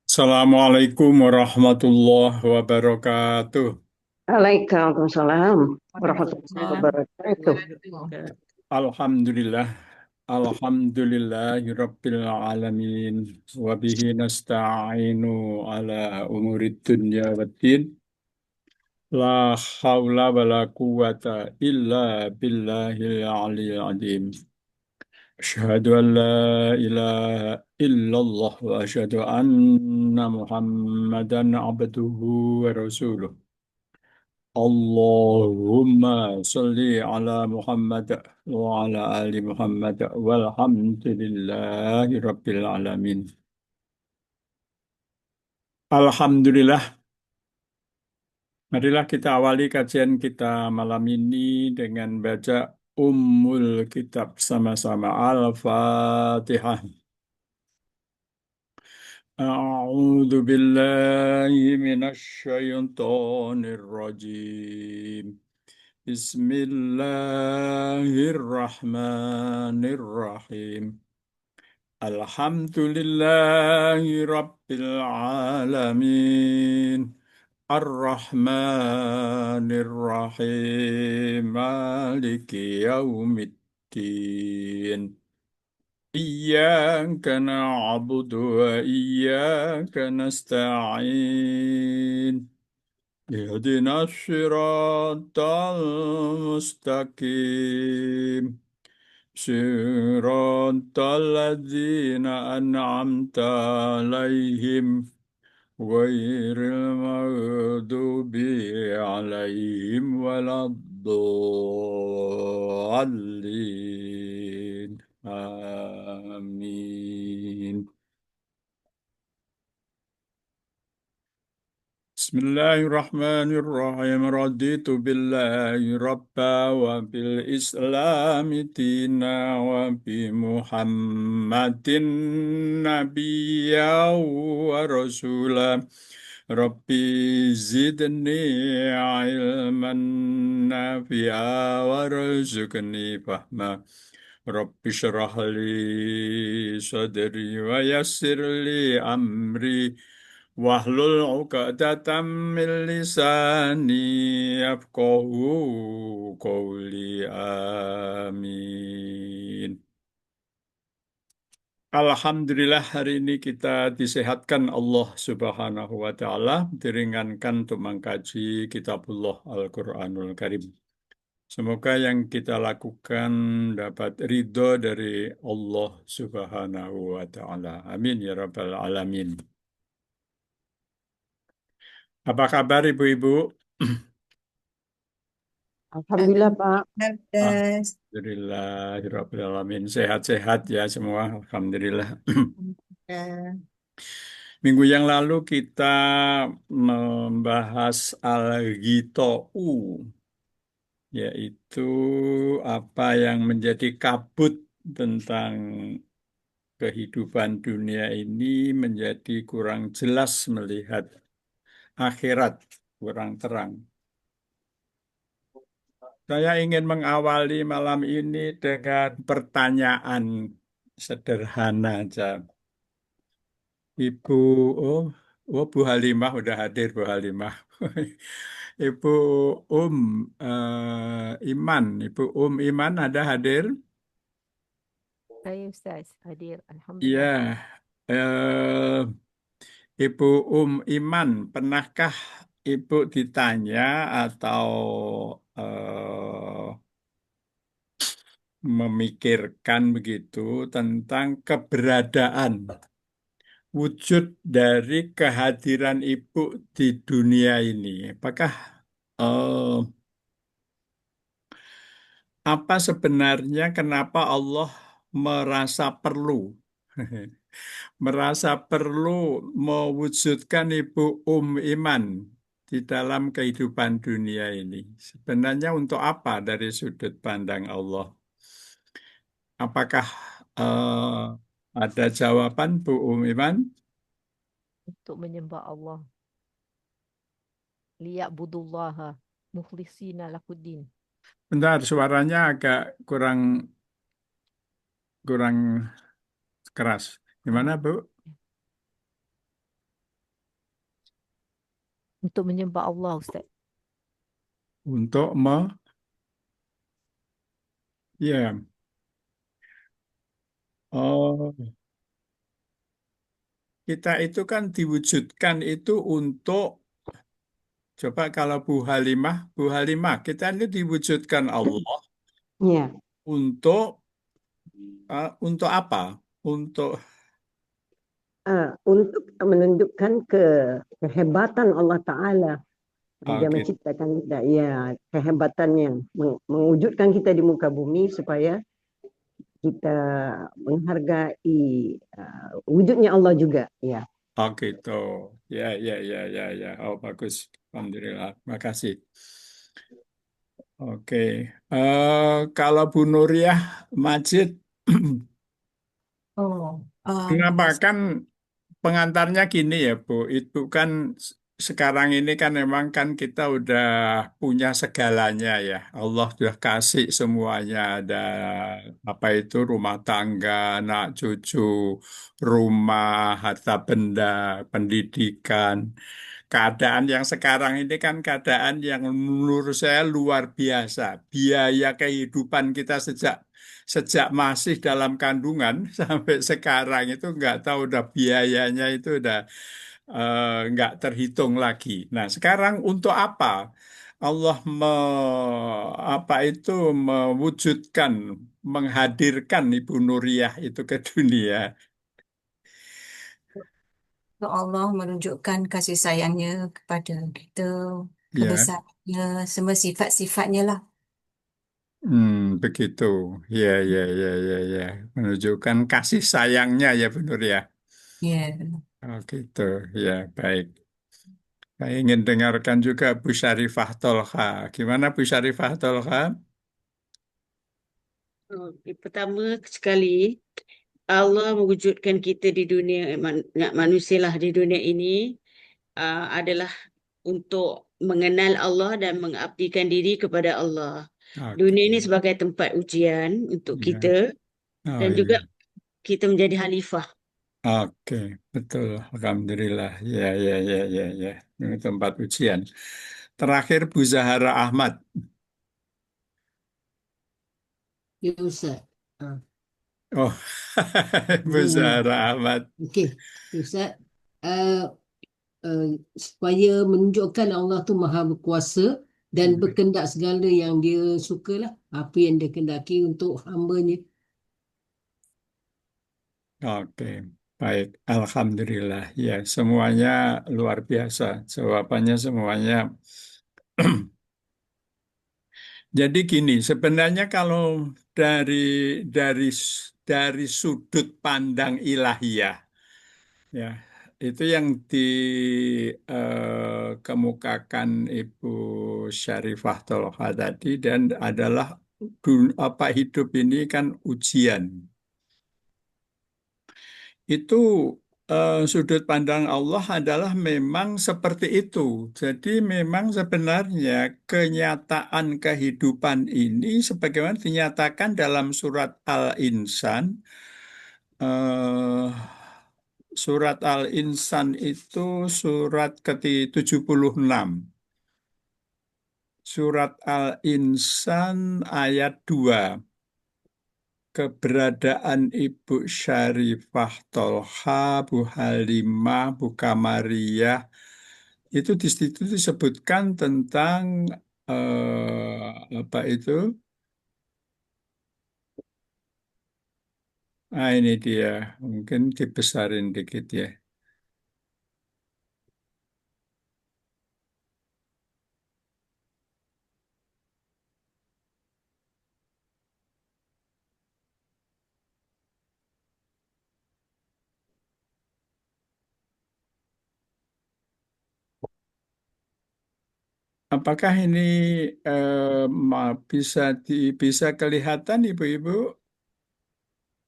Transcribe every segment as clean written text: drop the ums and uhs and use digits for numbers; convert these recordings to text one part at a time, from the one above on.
Assalamualaikum warahmatullahi wabarakatuh. Waalaikumsalam warahmatullahi Waalaikumsalam wabarakatuh. warahmatullahi wabarakatuh. Alhamdulillah, alhamdulillahirabbil alamin. Wa bihi nasta'inu ala umurid dunya waddin. La haula wa la quwata illa billahil aliyil azim. Asyhadu an la ilaha illallah wa asyhadu anna Muhammadan abduhu wa rasuluh. Allahumma salli ala Muhammad wa ala ali Muhammad walhamdulillahi rabbil alamin. Alhamdulillah, marilah kita awali kajian kita malam ini dengan baca Ummul Kitab sama-sama Al-Fatihah. A'udzu billahi minasy syaithanir rajim. Bismillahirrahmanirrahim. Alhamdulillahi Rabbil Alamin. Ar-Rahmanir Rahim. Maliki Yaumiddin. Iyyaka na'budu wa iyyaka nasta'in. اهدنا الصراط المستقيم صراط الذين أنعمت عليهم غير المغضوب عليهم ولا الضالين آمين. Bismillahirrahmanirrahim. Raditu billahi rabba wa bil islami dina wa bi muhammadin nabiyya wa rasula. Rabbi zidni ilman nafi'a wa rizqni fahma. Rabbi syrah li sadri wa yassir li amri. Wahlul 'uqdatam min lisani yafqahu qawli amin. Alhamdulillah hari ini kita disehatkan Allah Subhanahu wa taala, diringankan untuk mengkaji kitabullah Al-Qur'anul Karim. Semoga yang kita lakukan dapat ridho dari Allah Subhanahu wa taala. Amin ya rabbal alamin. Apa kabar Ibu-ibu? Alhamdulillah Pak. Alhamdulillah. Alhamdulillahirrahmanirrahim. Sehat-sehat ya semua. Alhamdulillah. Minggu yang lalu kita membahas Al-Ghita'u, yaitu apa yang menjadi kabut tentang kehidupan dunia ini menjadi kurang jelas melihat akhirat, kurang terang. Saya ingin mengawali malam ini dengan pertanyaan sederhana aja. Ibu, oh, Bu Halimah udah hadir, Bu Halimah. Ibu Iman, Ibu Iman ada hadir? Saya Ustaz hadir. Iya, Alhamdulillah. eh, Ibu Iman, pernahkah Ibu ditanya atau memikirkan begitu tentang keberadaan wujud dari kehadiran ibu di dunia ini? Apakah eh, apa sebenarnya kenapa Allah merasa perlu merasa perlu mewujudkan Ibu Iman di dalam kehidupan dunia ini? Sebenarnya untuk apa dari sudut pandang Allah? Apakah ada jawaban Bu Iman? Untuk menyembah Allah. Liya'budullaha mukhlisina lakuddin. Bentar, suaranya agak kurang kurang keras. Gimana, Bu? Untuk menyembah Allah, Ustaz. Untuk ya. Oh, kita itu kan diwujudkan itu untuk, coba kalau Bu Halimah, kita ini diwujudkan Allah Ya, untuk apa? Untuk, untuk menunjukkan kehebatan Allah Ta'ala. Dia oke, menciptakan kita, ya, kehebatannya, mewujudkan kita di muka bumi supaya kita menghargai wujudnya Allah juga. Ya, oh gitu. Ya, ya, ya, ya, ya. Oh, bagus. Alhamdulillah. Makasih. Oke. Kalau Bu Nuriyah Majid, Oh, kenapa kan pengantarnya gini ya, Bu. Itu kan sekarang ini kan memang kan kita udah punya segalanya ya. Allah sudah kasih semuanya. Ada apa itu rumah tangga, anak cucu, rumah, harta benda, pendidikan. Keadaan yang sekarang ini kan keadaan yang menurut saya luar biasa. Biaya kehidupan kita sejak sejak masih dalam kandungan sampai sekarang itu nggak tahu udah biayanya itu udah nggak terhitung lagi. Nah, sekarang untuk apa Allah apa itu mewujudkan, menghadirkan Ibu Nuriyah itu ke dunia? Allah menunjukkan kasih sayangnya kepada kita, Ya, kebesarannya, semua sifat-sifatnya lah. begitu. Ya, ya, ya, ya, ya. Menunjukkan kasih sayangnya ya Bu Nuriyah. Ya, Oh, gitu. Ya, baik. Saya ingin dengarkan juga Bu Syarifah Tolha. Gimana Bu Syarifah Tolha? Pertama sekali, Allah mewujudkan kita di dunia, manusia lah di dunia ini adalah untuk mengenal Allah dan mengabdikan diri kepada Allah. Oke. Dunia ini sebagai tempat ujian untuk Ya. kita Oh dan juga iya. kita menjadi khalifah. Oke, betul. Alhamdulillah. Ya, ya, ya, ya, ya. Ini tempat ujian. Terakhir Bu Zahara Ahmad. Ya Ustaz. Ah, Oh, Bu hmm, Zahara Ahmad. Okey, Ustaz. Uh, supaya menunjukkan Allah tu maha berkuasa dan berkendak segala yang dia sukalah, apa yang dia kendaki untuk hamba-Nya. Oke, baik. Alhamdulillah. Ya, semuanya luar biasa. Jawabannya semuanya. Jadi gini, sebenarnya kalau dari dari dari sudut pandang ilahiyah, ya, itu yang dikemukakan Ibu Syarifah Tolha tadi dan adalah apa hidup ini kan ujian. Itu sudut pandang Allah adalah memang seperti itu. Jadi memang sebenarnya kenyataan kehidupan ini sebagaimana dinyatakan dalam surat Al-Insan. eh, Surat Al-Insan itu surat ke-76. Surat Al-Insan ayat 2. Keberadaan Ibu Syarifah Tolha, Bu Halimah, Bu Kamariyah, itu di situ disebutkan tentang apa itu? Ah ini dia, mungkin dibesarin dikit ya. Apakah ini bisa kelihatan Ibu-ibu?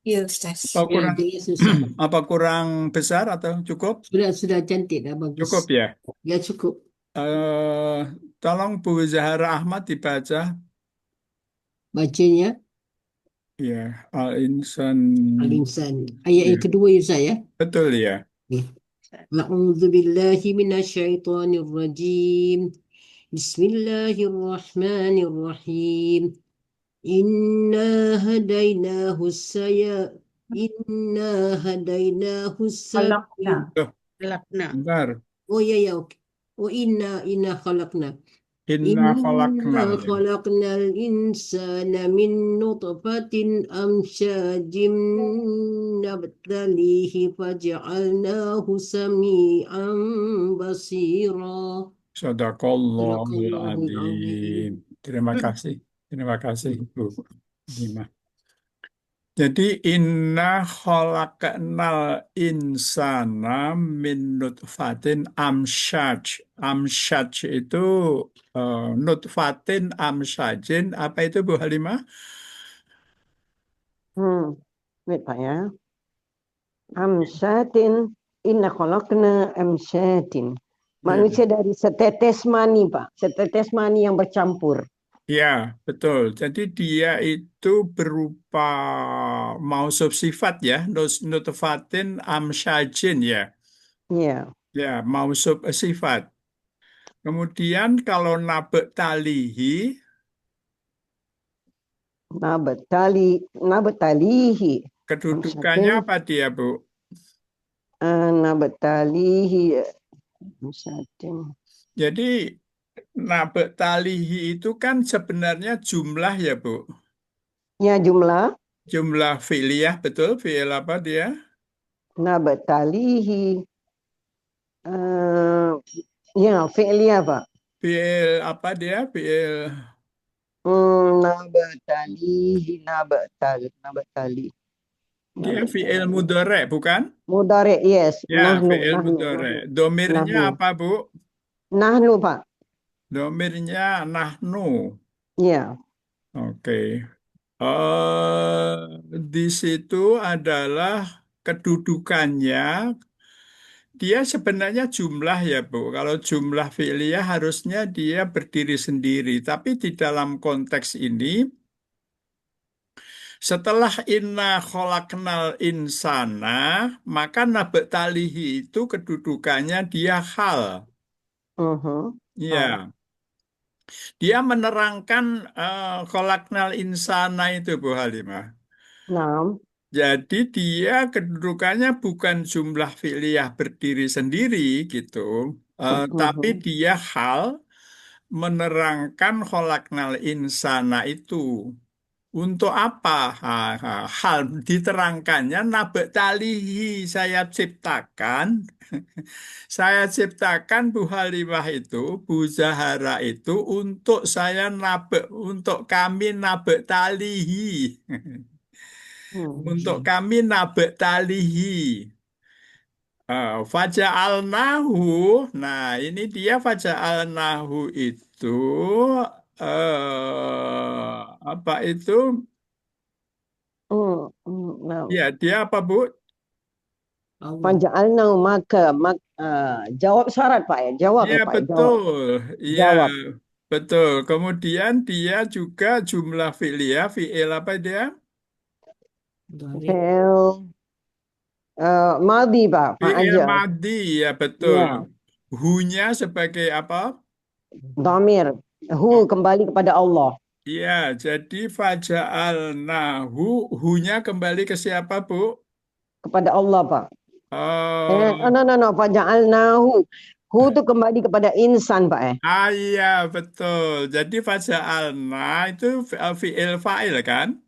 ya Ustaz. Apa Ya, kurang dia susah. apa kurang besar atau cukup? Sudah cantik dah, bagus. Cukup ya. Ya cukup. Eh, Tolong Bu Zahara Ahmad dibaca. Bacanya Ya, al-insan. Al-insan. Ayat Ya, yang kedua ya Ustaz ya. betul ya. A'udzu billahi minasyaitonir rajim. Bismillahirrahmanirrahim. Inna hadainahu saya Inna hadainahu Khalaqna. sabil. Tuh, Lakna. bentar. Oh ya ya oke. Oh inna khalaqna. Inna Inna khalaqnal. khalaqnal insana min nutfatin amsyajim nabtalihi faj'alnahu sami'an basira. Sadaqallahul Sadaqallahul adzim. azim. Terima kasih. Terima kasih, Bu Dima. Jadi inna khalaqnal insana min nutfatin amsyaj. Amsyaj itu nutfatin amsyajin. Apa itu Bu Halimah? Wait Pak ya. Amsyatin, inna khalaqna amsyatin. Ya, Manusia dari setetes mani, Pak. Setetes mani yang bercampur. ya, betul. Jadi dia itu berupa mausuf sifat ya, nutfatin amsyajin ya. Ya. Ya, mausuf sifat. Kemudian kalau nabek talihi, Nabatalihi. kedudukannya Amsyatin, apa dia, Bu? nabatalihi. Amsyatin. Jadi nabek talihi itu kan sebenarnya jumlah ya, Bu. Ya, jumlah. Jumlah fi'liyah, betul? Fi'il apa dia? Nabatalihi. Ya, fi'liyah, Pak. Fi'il apa dia? Fi'il, Nabatali. dia fi'il Nabatali. mudhari, bukan? Mudhari, yes. Ya, Nahnu, fi'il nahnu, mudhari. nahnu. Domirnya Nahnu. apa, Bu? Nahnu, Pak. Domirnya nahnu. Ya. Oke. Eh, di situ adalah kedudukannya. Dia sebenarnya jumlah ya, Bu. Kalau jumlah fi'liyah harusnya dia berdiri sendiri. Tapi di dalam konteks ini, setelah inna kholaknal insana, maka nabek talihi itu kedudukannya dia hal. Mhm. Ya, dia menerangkan kholaknal insana itu, Bu Halimah. Nah, Jadi dia kedudukannya bukan jumlah fi'liyah berdiri sendiri gitu, tapi mhm. dia hal menerangkan kholaknal insana itu. Untuk apa? Hal diterangkannya nabek talihi saya ciptakan Bu Halimah itu, Bu Zahara itu untuk saya nabek, untuk kami nabek talihi. Hmm. Untuk kami nabek talihi. Faja'alnahu. Nah, ini dia faja'alnahu itu apa itu? Nah, Ya, dia apa, Bu? Allah. Faja'alna jawab syarat Pak ya. Jawab Iya, ya Pak ya. Jawab. betul. Iya, Jawab. betul. Kemudian dia juga jumlah fi'liyah, fi'il apa dia? Dari Fi'il madhi Pak. Pak Fi'il aja. madhi, ya betul. Ya. Hunya sebagai apa? Dhamir. Oh, Kembali kepada Allah. iya, jadi faja'alnahu, hunya kembali ke siapa, Bu? Kepada Allah Pak. Oh, No, no, no. Faja'alnahu. Itu kembali kepada insan Pak ya. iya, betul. Jadi faja'alna itu fi'il fa'il kan?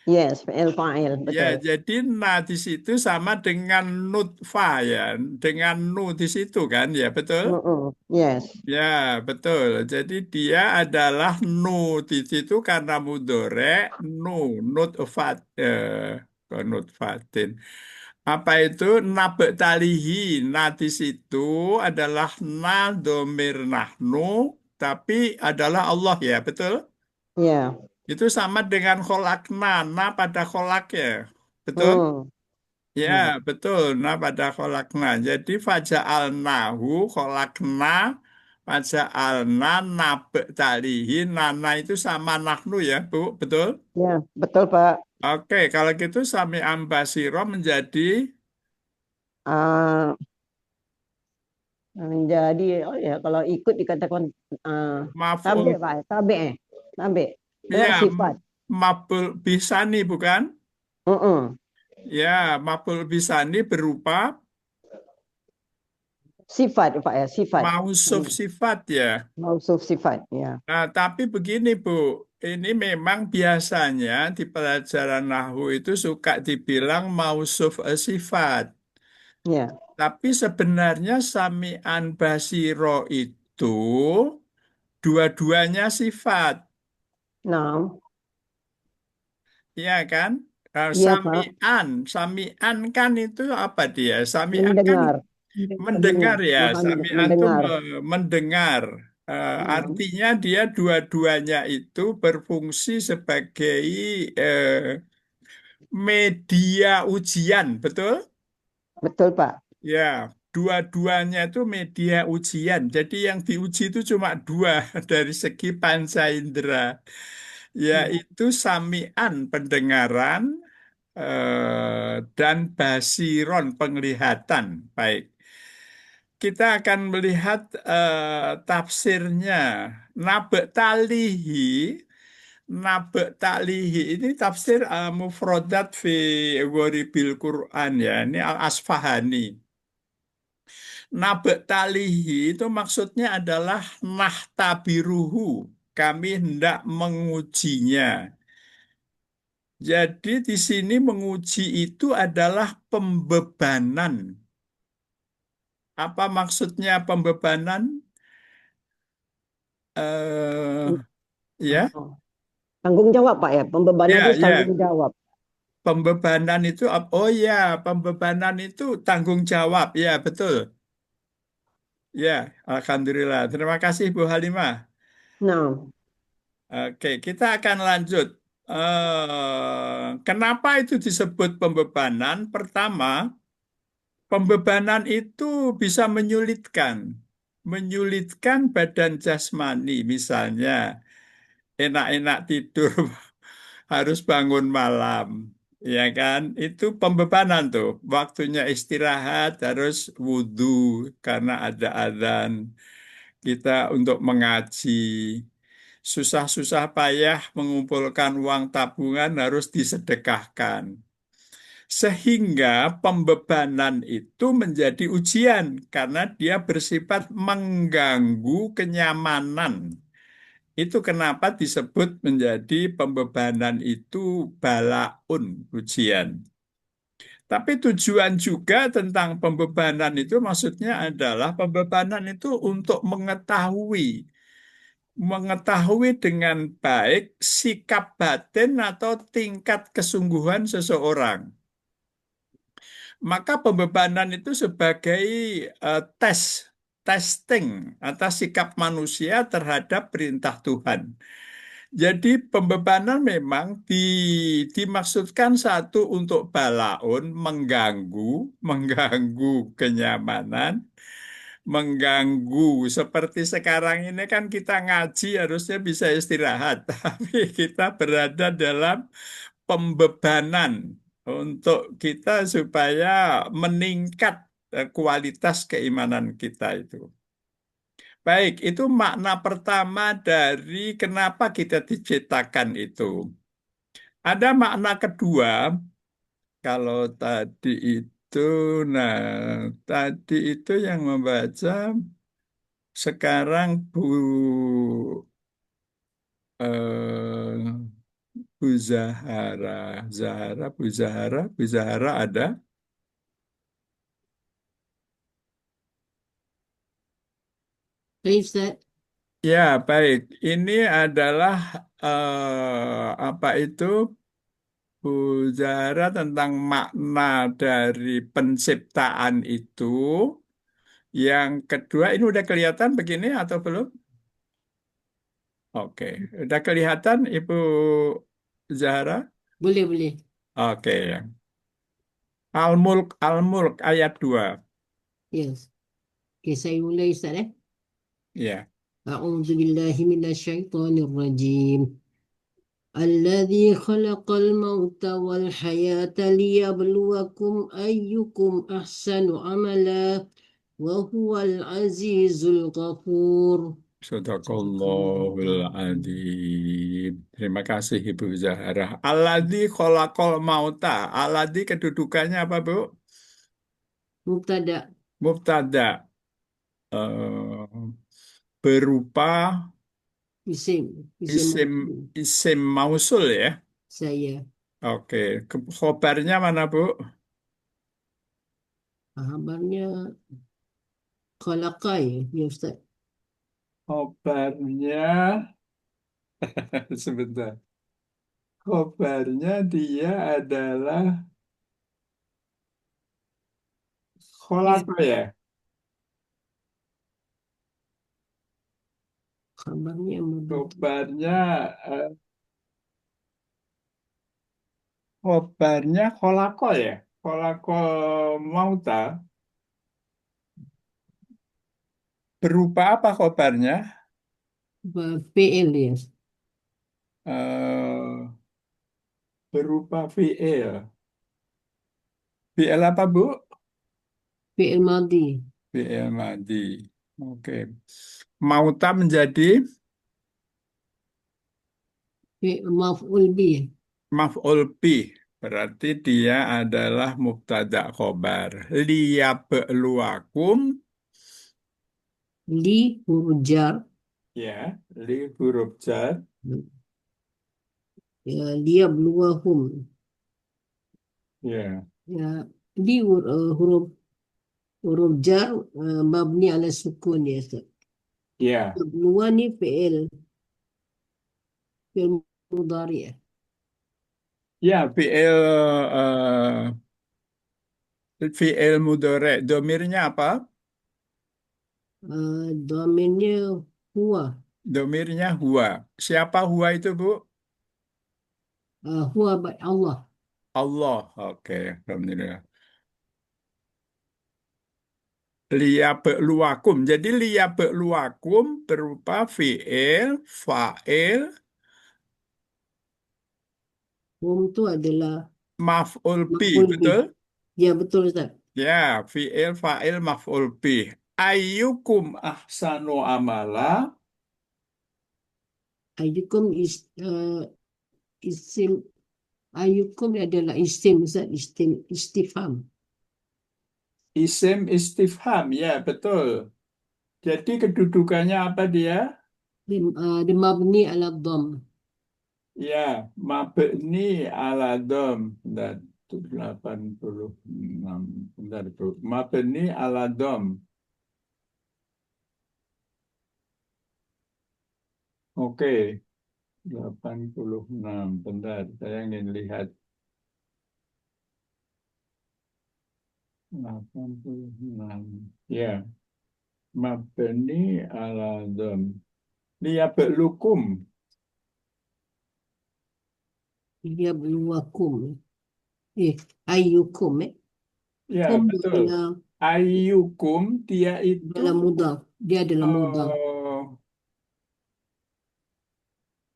Yes. Fi'il fa'il. Ya, Betul. jadi na di situ sama dengan nutfah ya, dengan nu di situ kan, ya betul? Yes. Ya, betul. Jadi dia adalah nu di situ karena mudore, nu, nutfat, nutfatin. Apa itu nabek talihi? Nah, di situ adalah na domir nahnu, tapi adalah Allah ya, betul? Ya. Itu sama dengan kholakna, na pada kholak ya, betul? Hmm. Ya, Hmm. betul. Nah, pada kholakna. Jadi faja'alnahu kholakna Faja'alna nabe talihi, nana itu sama nahnu ya, Bu, betul? Ya, betul Pak. Oke, kalau gitu sami ambasiro menjadi Ah, menjadi oh ya kalau ikut dikatakan tabe maf'ul, Pak, tabe, tabe. Lewat ya, sifat. maf'ul bisani bukan? Mm-mm. Ya, maf'ul bisani berupa Sifat Pak ya, sifat. mausuf sifat ya. Mausuf sifat ya. Nah, tapi begini Bu, ini memang biasanya di pelajaran Nahwu itu suka dibilang mausuf sifat. Ya. Tapi sebenarnya sami'an basiro itu dua-duanya sifat, Nah, ya kan? iya Pak, Sami'an kan itu apa dia? Sami'an kan mendengar. mendengar ya, Memahami, Sami'an itu mendengar. mendengar. Nah, Artinya dia dua-duanya itu berfungsi sebagai eh, media ujian, betul? betul Pak. Ya, dua-duanya itu media ujian. Jadi yang diuji itu cuma dua dari segi panca indera, Ya. yaitu sami'an pendengaran dan basiron penglihatan. Baik, kita akan melihat tafsirnya. Nabe talihi, nabe talihi ini tafsir mufrodat fi ghoribil Quran ya. Ini Al-Asfahani. Nabe talihi itu maksudnya adalah nahtabiruhu. Kami hendak mengujinya. Jadi di sini menguji itu adalah pembebanan. Apa maksudnya pembebanan? Eh, ya, Oh. Tanggung jawab Pak ya, pembebanan ya, itu ya. tanggung jawab. Pembebanan itu, oh ya, pembebanan itu tanggung jawab. Ya, betul. Ya, Alhamdulillah. Terima kasih Bu Halimah. Nah, Oke, kita akan lanjut. Kenapa itu disebut pembebanan? Pertama, pembebanan itu bisa menyulitkan. Menyulitkan badan jasmani, misalnya enak-enak tidur harus bangun malam, ya kan? Itu pembebanan tuh. Waktunya istirahat harus wudhu karena ada adzan. Kita untuk mengaji, susah-susah payah mengumpulkan uang tabungan harus disedekahkan. Sehingga pembebanan itu menjadi ujian karena dia bersifat mengganggu kenyamanan. Itu kenapa disebut menjadi pembebanan itu balaun, ujian. Tapi tujuan juga tentang pembebanan itu maksudnya adalah pembebanan itu untuk mengetahui dengan baik sikap batin atau tingkat kesungguhan seseorang. Maka pembebanan itu sebagai testing atas sikap manusia terhadap perintah Tuhan. Jadi pembebanan memang dimaksudkan satu untuk balaun, mengganggu kenyamanan, mengganggu. Seperti sekarang ini kan kita ngaji harusnya bisa istirahat, tapi kita berada dalam pembebanan untuk kita supaya meningkat kualitas keimanan kita itu. Baik, itu makna pertama dari kenapa kita diciptakan itu. Ada makna kedua, kalau tadi itu, nah, tadi itu yang membaca sekarang eh, Bu Zahara, Bu Zahara ada. Baik, Ustaz. Ya, baik. Ini adalah apa itu? Bu Zahra tentang makna dari penciptaan itu. Yang kedua, ini udah kelihatan begini atau belum? Oke, udah kelihatan Ibu Zahra? Boleh, boleh. Oke. Al-Mulk ayat 2. Yes. Okay, saya mulai, Ustaz. Ya. A'udzu billahi minasyaitonir rajim. الذي خلق الموت والحياة ليبلوكم أيكم أحسن عملا وهو العزيز الغفور. Sadaqallahul adzim. Terima kasih Ibu Zahra. Alladzi khalaqal mauta. Alladzi kedudukannya apa, Bu? Mubtada Mubtada. Eh, berupa isim isim isim mausul ya. saya. Oke. Khobarnya mana, Bu? Kabarnya khalaqa ya Ustaz. Khobarnya sebentar. Khobarnya dia adalah Ya, khalaqa ya. kabarnya Khobarnya eh, khobarnya khalaqa ya. Khalaqa mauta. Berupa apa khobarnya? fi'il ya. Eh, berupa fi'il. Fi'il apa, Bu? Fi'il madhi. Fi'il madi. Oke. Mauta menjadi Fi'il maf'ul bih. maf'ul bih. Berarti dia adalah mubtada khobar. Liyabluwakum. Li huruf jar. Ya. Li huruf jar. Ya, dia beluahum. Ya. Ya, li huruf huruf jar mabni ala sukun ya Ustaz. Ya. Beluah ni fi'il mudhari ya. Ya. Fi'il mudhari. Domirnya apa? Domainnya huwa. Domirnya huwa. Siapa huwa itu, Bu? Huwa Allah. Allah. Oke. Alhamdulillah. Liyabluwakum. Jadi liyabluwakum berupa fi'il, fa'il, Hum itu adalah maf'ul bih, maf'ul bih. betul? Ya betul Ustaz. Ya, fi'il, fa'il, maf'ul bih. Ayyukum ahsanu amala. Ayyukum isim ayyukum adalah isim Ustaz, istifham. Isim istifham, ya betul. Jadi kedudukannya apa dia? Di mabni ala dham. Ya, mabni ala dom. Dan 86. Bentar, Bu. Mabni ala dom. Oke. 86. Bentar, saya ingin lihat. 86. Ya, mabni ala dom. Liyablukum. Dia beluakum. Ayyukum Ya, kum betul. adalah Ayyukum, dia itu dalam mudhaf. Dia adalah mudhaf. eh,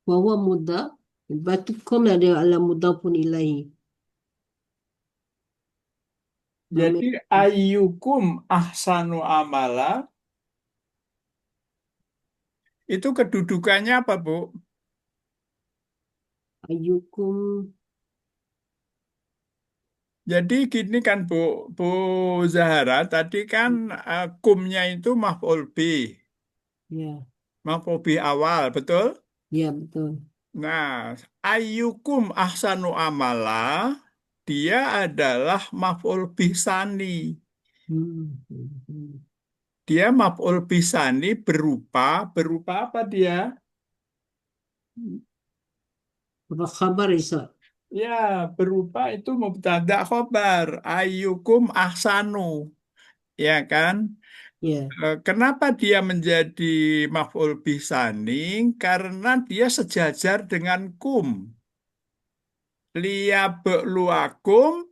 Bahwa mudhaf. Batu kum adalah mudhafun ilaihi. jadi ayyukum ahsanu amala itu kedudukannya apa, Bu? Ayyukum Jadi gini kan, Bu Zahara, tadi kan kumnya itu maf'ul bih. ya Maf'ul bih awal, betul? ya betul. Nah, ayyukum ahsanu amala, dia adalah maf'ul bih sani. Hmm. Dia maf'ul bih sani berupa apa dia? Apa kabar Isa? Ya, berupa itu mubtada khobar. Ayyukum ahsanu, ya kan? Ya. Kenapa dia menjadi maf'ul bih sani? Karena dia sejajar dengan kum. Liyabluwakum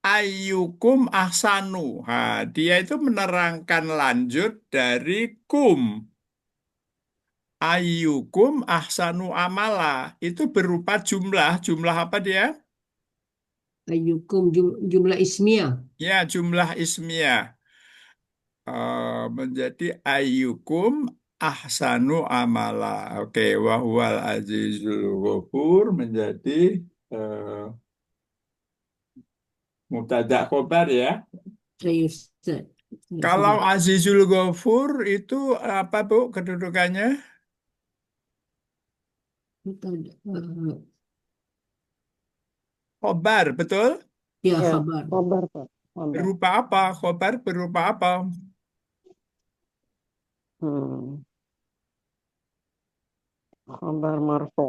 ayyukum ahsanu. Dia itu menerangkan lanjut dari kum. Ayyukum ahsanu amala. Itu berupa jumlah. Jumlah apa dia? Ayyukum jumlah ismiyah. Ya, jumlah ismiyah. Menjadi ayyukum ahsanu amala. Oke, wahwal azizul ghafur menjadi eh, mubtada khobar ya. Saya Ustaz. Saya Kalau khabar. azizul ghafur itu apa Bu kedudukannya? Eh, Khobar, betul? ya, Ya, khabar. khabar Pak. Khabar. Berupa apa? Khobar berupa apa? Hmm. Khabar marfu.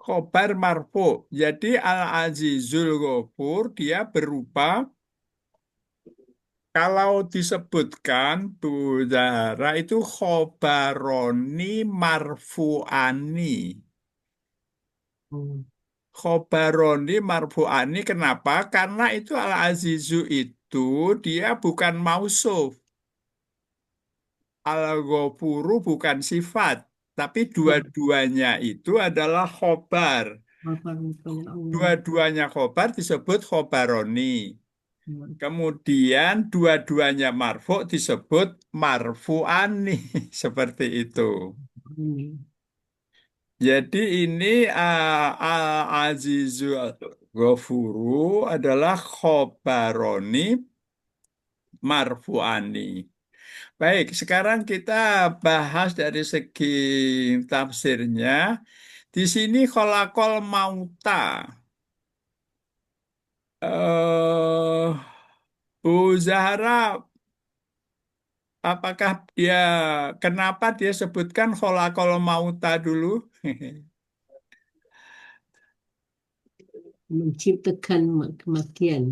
Khobar marfu. Jadi al-azizul ghafur dia berupa kalau disebutkan Bu Zahra itu khobaroni marfu'ani. Hmm. Khobaroni marfu'ani kenapa? Karena itu al-azizu itu dia bukan mausuf. Al-ghafuru bukan sifat. Tapi Ya, dua-duanya itu adalah khobar. khabar kepada Allah. Dua-duanya khobar disebut khobaroni. Ya, Kemudian dua-duanya marfu disebut marfu'ani. Seperti itu. Amin. Jadi ini Azizu Ghafuru adalah khobaroni marfu'ani. Baik, sekarang kita bahas dari segi tafsirnya. Di sini kholakol mauta. eh Bu Zahra, apakah dia, kenapa dia sebutkan kholakol mauta dulu? Menciptakan kematian.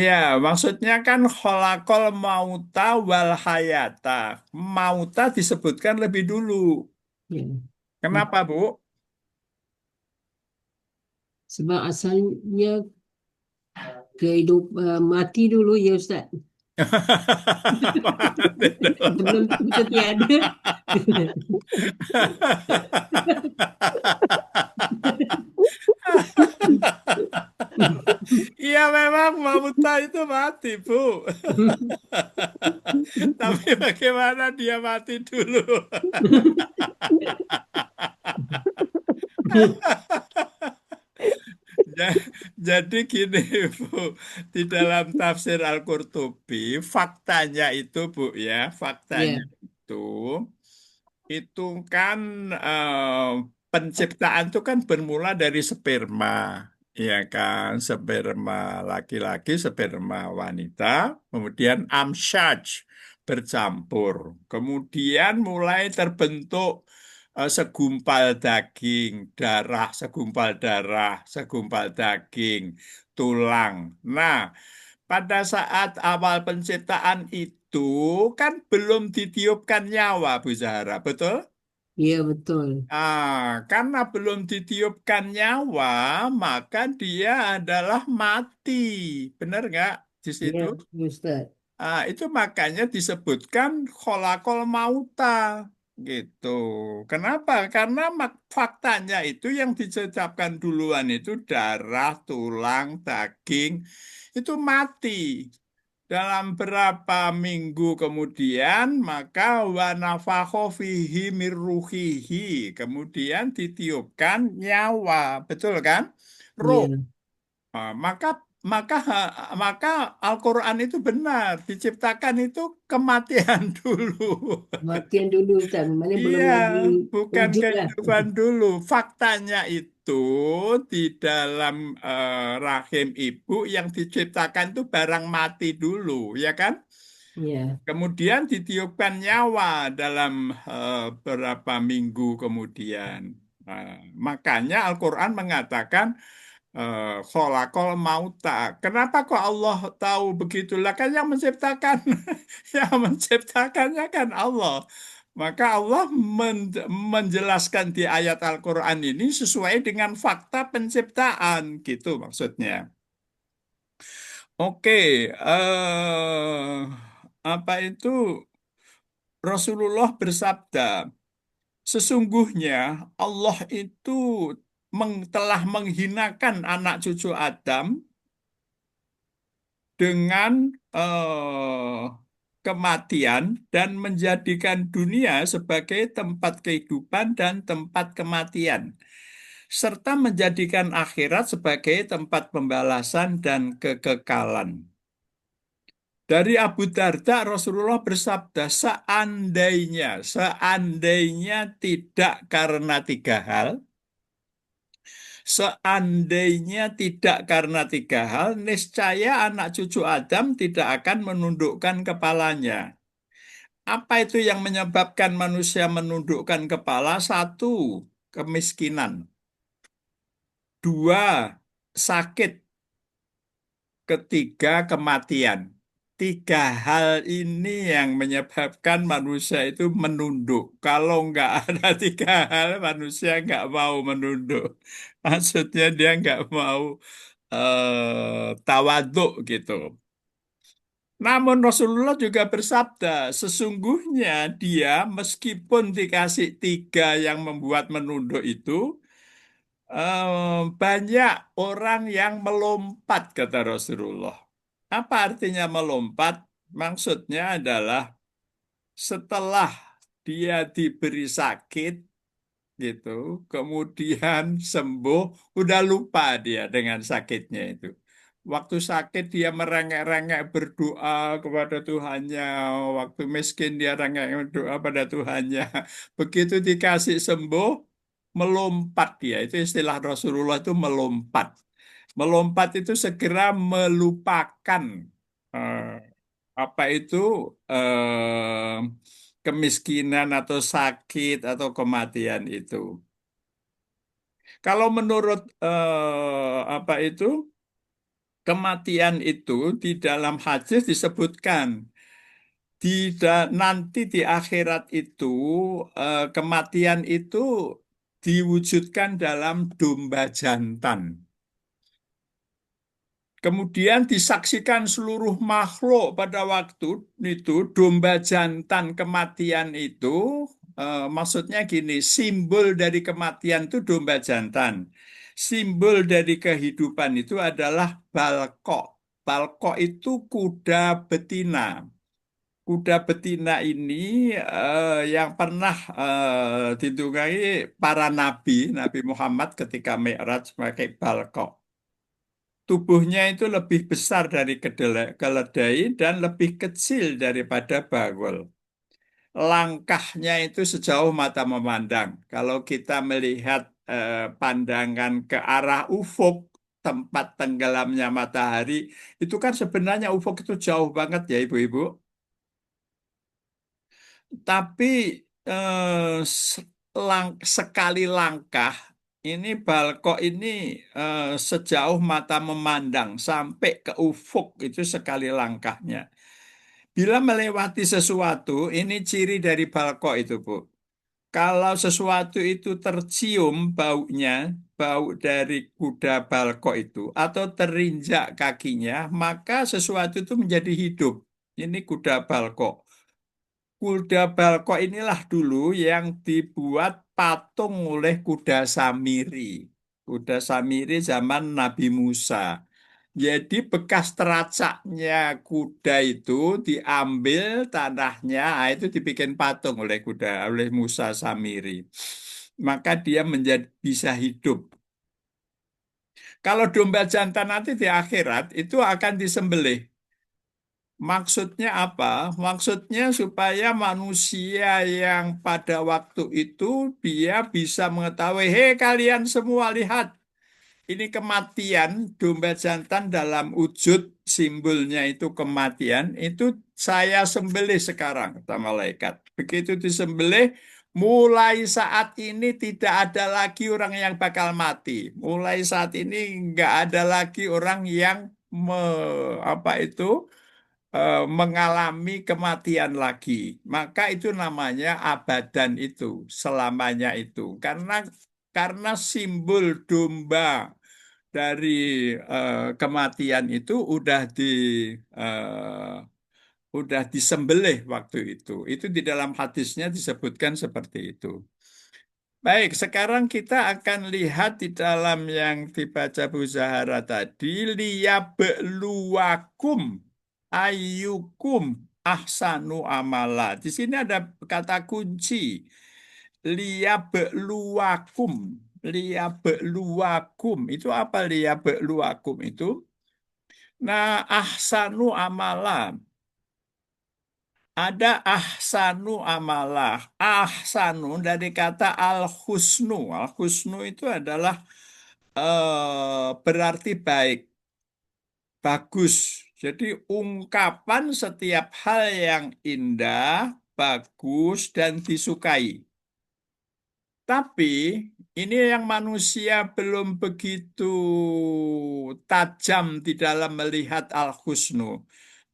Ya, maksudnya kan kholakol mauta wal hayata. Mauta disebutkan lebih dulu. Ya. Kenapa, Bu? Sebab asalnya mati dulu ya Ustaz. Sebelum kita tiada. Iya memang Mamuta itu mati, Bu. Tapi bagaimana dia mati dulu? Ja- Jadi gini, Bu, di dalam tafsir Al-Qurtubi, faktanya itu, Bu, ya, faktanya Ya, itu kan penciptaan itu kan bermula dari sperma, ya kan, sperma laki-laki, sperma wanita, kemudian amshaj bercampur, kemudian mulai terbentuk segumpal daging, darah, segumpal darah, segumpal daging, tulang. Nah, pada saat awal penciptaan itu kan belum ditiupkan nyawa, Bu Zahra, betul? ya betul. Karena belum ditiupkan nyawa, maka dia adalah mati. Benar nggak di situ? Ya, Ustaz. Itu makanya disebutkan kholakol mauta gitu. Kenapa? Karena faktanya itu yang dicecapkan duluan itu darah, tulang, daging itu mati. Dalam berapa minggu kemudian maka wanafakho fihi mirruhihi kemudian ditiupkan nyawa, betul kan? Roh. Ya, Maka maka maka Al-Qur'an itu benar, diciptakan itu kematian dulu. kematian dulu Ustaz. Mana belum Iya, lagi bukan wujud lah. kehidupan dulu. Faktanya itu di dalam rahim ibu yang diciptakan itu barang mati dulu, ya kan? Ya, Kemudian ditiupkan nyawa dalam beberapa minggu kemudian. Makanya Al-Quran mengatakan kholakol mauta. Kenapa kok Allah tahu begitulah? Kan yang menciptakan, yang menciptakannya kan Allah. Maka Allah menjelaskan di ayat Al-Quran ini sesuai dengan fakta penciptaan, gitu maksudnya. Oke, apa itu? Rasulullah bersabda, Sesungguhnya Allah itu telah menghinakan anak cucu Adam dengan kematian dan menjadikan dunia sebagai tempat kehidupan dan tempat kematian, serta menjadikan akhirat sebagai tempat pembalasan dan kekekalan. Dari Abu Darda, Rasulullah bersabda, seandainya tidak karena tiga hal, seandainya tidak karena tiga hal, niscaya anak cucu Adam tidak akan menundukkan kepalanya. Apa itu yang menyebabkan manusia menundukkan kepala? Satu, kemiskinan. Dua, sakit. Ketiga, kematian. Tiga hal ini yang menyebabkan manusia itu menunduk. Kalau nggak ada tiga hal, manusia nggak mau menunduk. Maksudnya dia nggak mau tawaduk gitu. Namun Rasulullah juga bersabda, sesungguhnya dia meskipun dikasih tiga yang membuat menunduk itu, banyak orang yang melompat, kata Rasulullah. Apa artinya melompat? Maksudnya adalah setelah dia diberi sakit, gitu, kemudian sembuh, udah lupa dia dengan sakitnya itu. Waktu sakit dia merengek-rengek berdoa kepada Tuhannya, waktu miskin dia rengek berdoa pada Tuhannya. Begitu dikasih sembuh, melompat dia. Itu istilah Rasulullah itu melompat. Melompat itu segera melupakan eh, apa itu eh, kemiskinan atau sakit atau kematian itu. Kalau menurut apa itu kematian itu di dalam hadis disebutkan nanti di akhirat itu kematian itu diwujudkan dalam domba jantan. Kemudian disaksikan seluruh makhluk pada waktu itu domba jantan kematian itu maksudnya gini, simbol dari kematian itu domba jantan. Simbol dari kehidupan itu adalah balkok. Balkok itu kuda betina. Kuda betina ini yang pernah ditunggangi para nabi, Nabi Muhammad ketika Mi'raj pakai balkok. Tubuhnya itu lebih besar dari keledai dan lebih kecil daripada bagol. Langkahnya itu sejauh mata memandang. Kalau kita melihat pandangan ke arah ufuk, tempat tenggelamnya matahari, itu kan sebenarnya ufuk itu jauh banget ya ibu-ibu. Tapi sekali langkah, ini balkok ini sejauh mata memandang sampai ke ufuk itu sekali langkahnya. Bila melewati sesuatu, ini ciri dari balkok itu, Bu. Kalau sesuatu itu tercium baunya, bau dari kuda balkok itu, atau terinjak kakinya, maka sesuatu itu menjadi hidup. Ini kuda balkok. Kuda balkok inilah dulu yang dibuat patung oleh kuda Samiri. Kuda Samiri zaman Nabi Musa. Jadi bekas teracaknya kuda itu diambil tanahnya, itu dibikin patung oleh Musa Samiri. Maka dia menjadi bisa hidup. Kalau domba jantan nanti di akhirat itu akan disembelih. Maksudnya apa? Maksudnya supaya manusia yang pada waktu itu dia bisa mengetahui, hei kalian semua lihat, ini kematian domba jantan dalam wujud simbolnya itu kematian, itu saya sembelih sekarang, kata malaikat. Begitu disembelih, mulai saat ini tidak ada lagi orang yang bakal mati. Mulai saat ini nggak ada lagi orang yang apa itu mengalami kematian lagi. Maka itu namanya abadan itu, selamanya itu. Karena simbol domba dari kematian itu udah disembelih waktu itu. Itu di dalam hadisnya disebutkan seperti itu. Baik, sekarang kita akan lihat di dalam yang dibaca Bu Zahara tadi, liyabluwakum ayyukum ahsanu amala. Di sini ada kata kunci, liyabluwakum. Liyabluwakum itu apa liyabluwakum itu? Nah, ahsanu amala. Ada ahsanu amalah. Ahsanu dari kata al-husnu. Al-husnu itu adalah berarti baik, bagus. Jadi ungkapan setiap hal yang indah, bagus, dan disukai. Tapi ini yang manusia belum begitu tajam di dalam melihat al-husnu.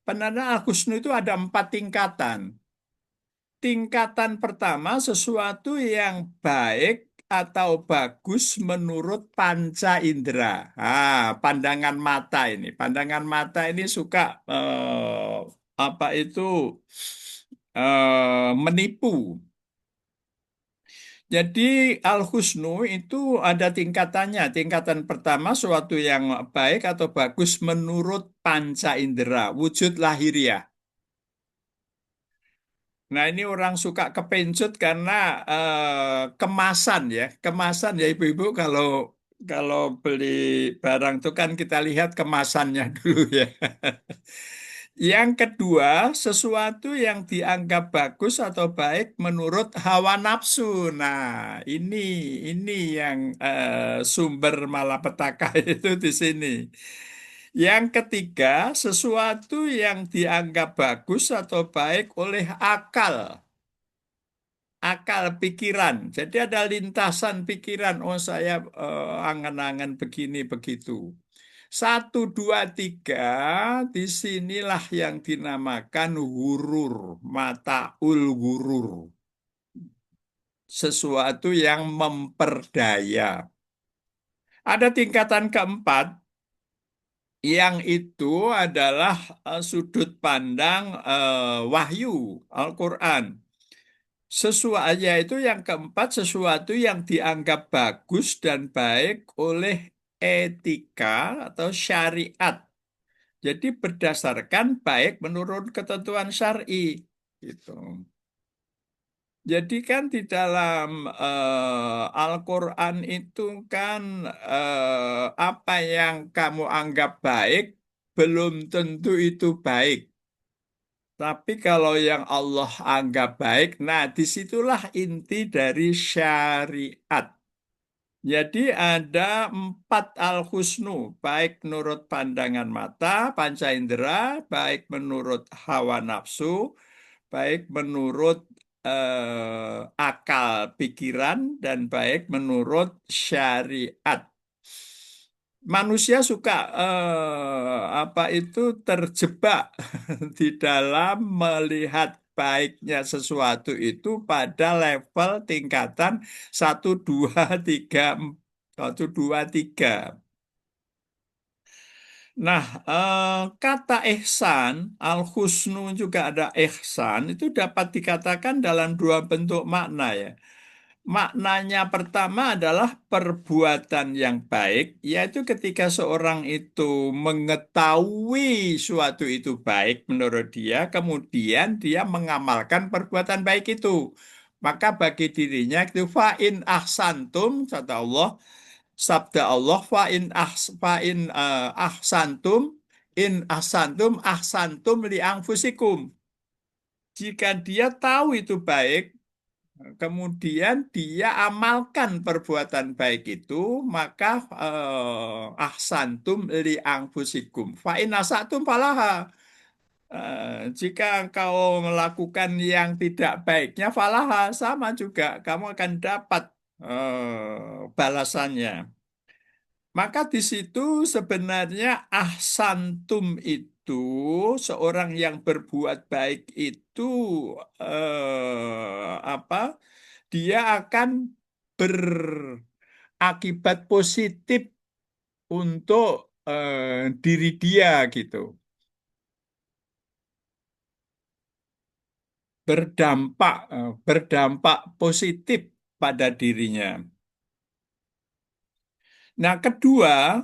Penandaan al-husnu itu ada 4 tingkatan. Tingkatan pertama sesuatu yang baik atau bagus menurut panca indera. Pandangan mata ini. Pandangan mata ini suka apa itu menipu. Jadi al-husnu itu ada tingkatannya. Tingkatan pertama suatu yang baik atau bagus menurut panca indera, wujud lahiriah. Nah, ini orang suka kepencut karena kemasan ya. Kemasan ya ibu-ibu kalau kalau beli barang itu kan kita lihat kemasannya dulu ya. Yang kedua, sesuatu yang dianggap bagus atau baik menurut hawa nafsu. Nah, ini yang sumber malapetaka itu di sini. Yang ketiga, sesuatu yang dianggap bagus atau baik oleh akal pikiran. Jadi ada lintasan pikiran, oh saya angan-angan begini begitu. 1, 2, 3, disinilah yang dinamakan gurur, mataul gurur. Sesuatu yang memperdaya. Ada tingkatan keempat, yang itu adalah sudut pandang wahyu Al-Quran. Sesuatu yaitu yang keempat, sesuatu yang dianggap bagus dan baik oleh etika atau syariat. Jadi berdasarkan baik menurut ketentuan syar'i gitu. Jadi kan di dalam Al-Quran itu kan apa yang kamu anggap baik belum tentu itu baik. Tapi kalau yang Allah anggap baik, nah disitulah inti dari syariat. Jadi ada 4 al-husnu, baik menurut pandangan mata, panca indera, baik menurut hawa nafsu, baik menurut akal pikiran, dan baik menurut syariat. Manusia suka apa itu terjebak di dalam melihat baiknya sesuatu itu pada level tingkatan 1, 2, 3. Nah, kata ihsan, al-husnu juga ada ihsan, itu dapat dikatakan dalam 2 bentuk makna ya. Maknanya pertama adalah perbuatan yang baik, yaitu ketika seorang itu mengetahui suatu itu baik menurut dia, kemudian dia mengamalkan perbuatan baik itu. Maka bagi dirinya itu fa'in ahsantum, kata Allah, sabda Allah, fa'in ahsantum, in ahsantum li anfusikum. Jika dia tahu itu baik, kemudian dia amalkan perbuatan baik itu, maka ahsantum li anfusikum. Fa in asatum falaha. Jika engkau melakukan yang tidak baiknya, falaha sama juga, kamu akan dapat balasannya. Maka di situ sebenarnya ahsantum itu seorang yang berbuat baik itu apa? Dia akan berakibat positif untuk diri dia gitu. Berdampak positif pada dirinya. Nah, kedua,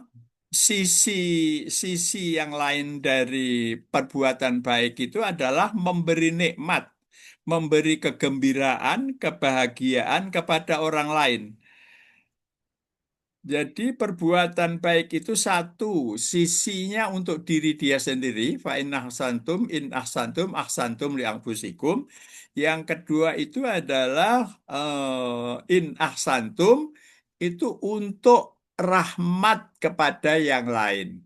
sisi sisi yang lain dari perbuatan baik itu adalah memberi nikmat, memberi kegembiraan, kebahagiaan kepada orang lain. Jadi perbuatan baik itu satu, sisinya untuk diri dia sendiri, fa in ahsantum li anfusikum. Yang kedua itu adalah in ahsantum itu untuk rahmat kepada yang lain.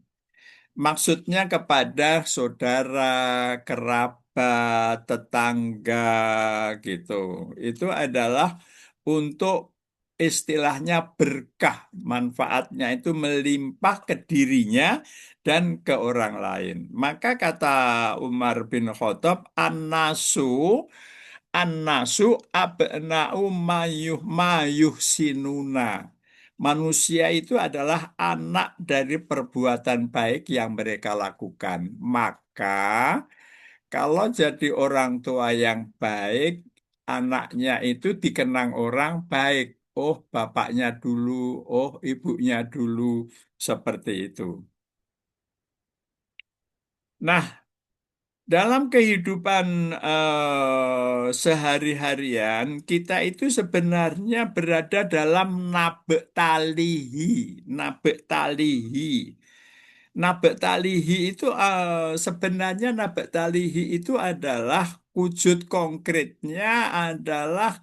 Maksudnya kepada saudara, kerabat, tetangga gitu. Itu adalah untuk istilahnya berkah, manfaatnya itu melimpah ke dirinya dan ke orang lain. Maka kata Umar bin Khattab, An-nasu abna'u mayuh sinuna. Manusia itu adalah anak dari perbuatan baik yang mereka lakukan. Maka kalau jadi orang tua yang baik, anaknya itu dikenang orang baik. Oh, bapaknya dulu, oh, ibunya dulu, seperti itu. Nah, dalam kehidupan sehari-harian, kita itu sebenarnya berada dalam nabek talihi. Nabek talihi. Nabek talihi itu sebenarnya nabek talihi itu adalah wujud konkretnya adalah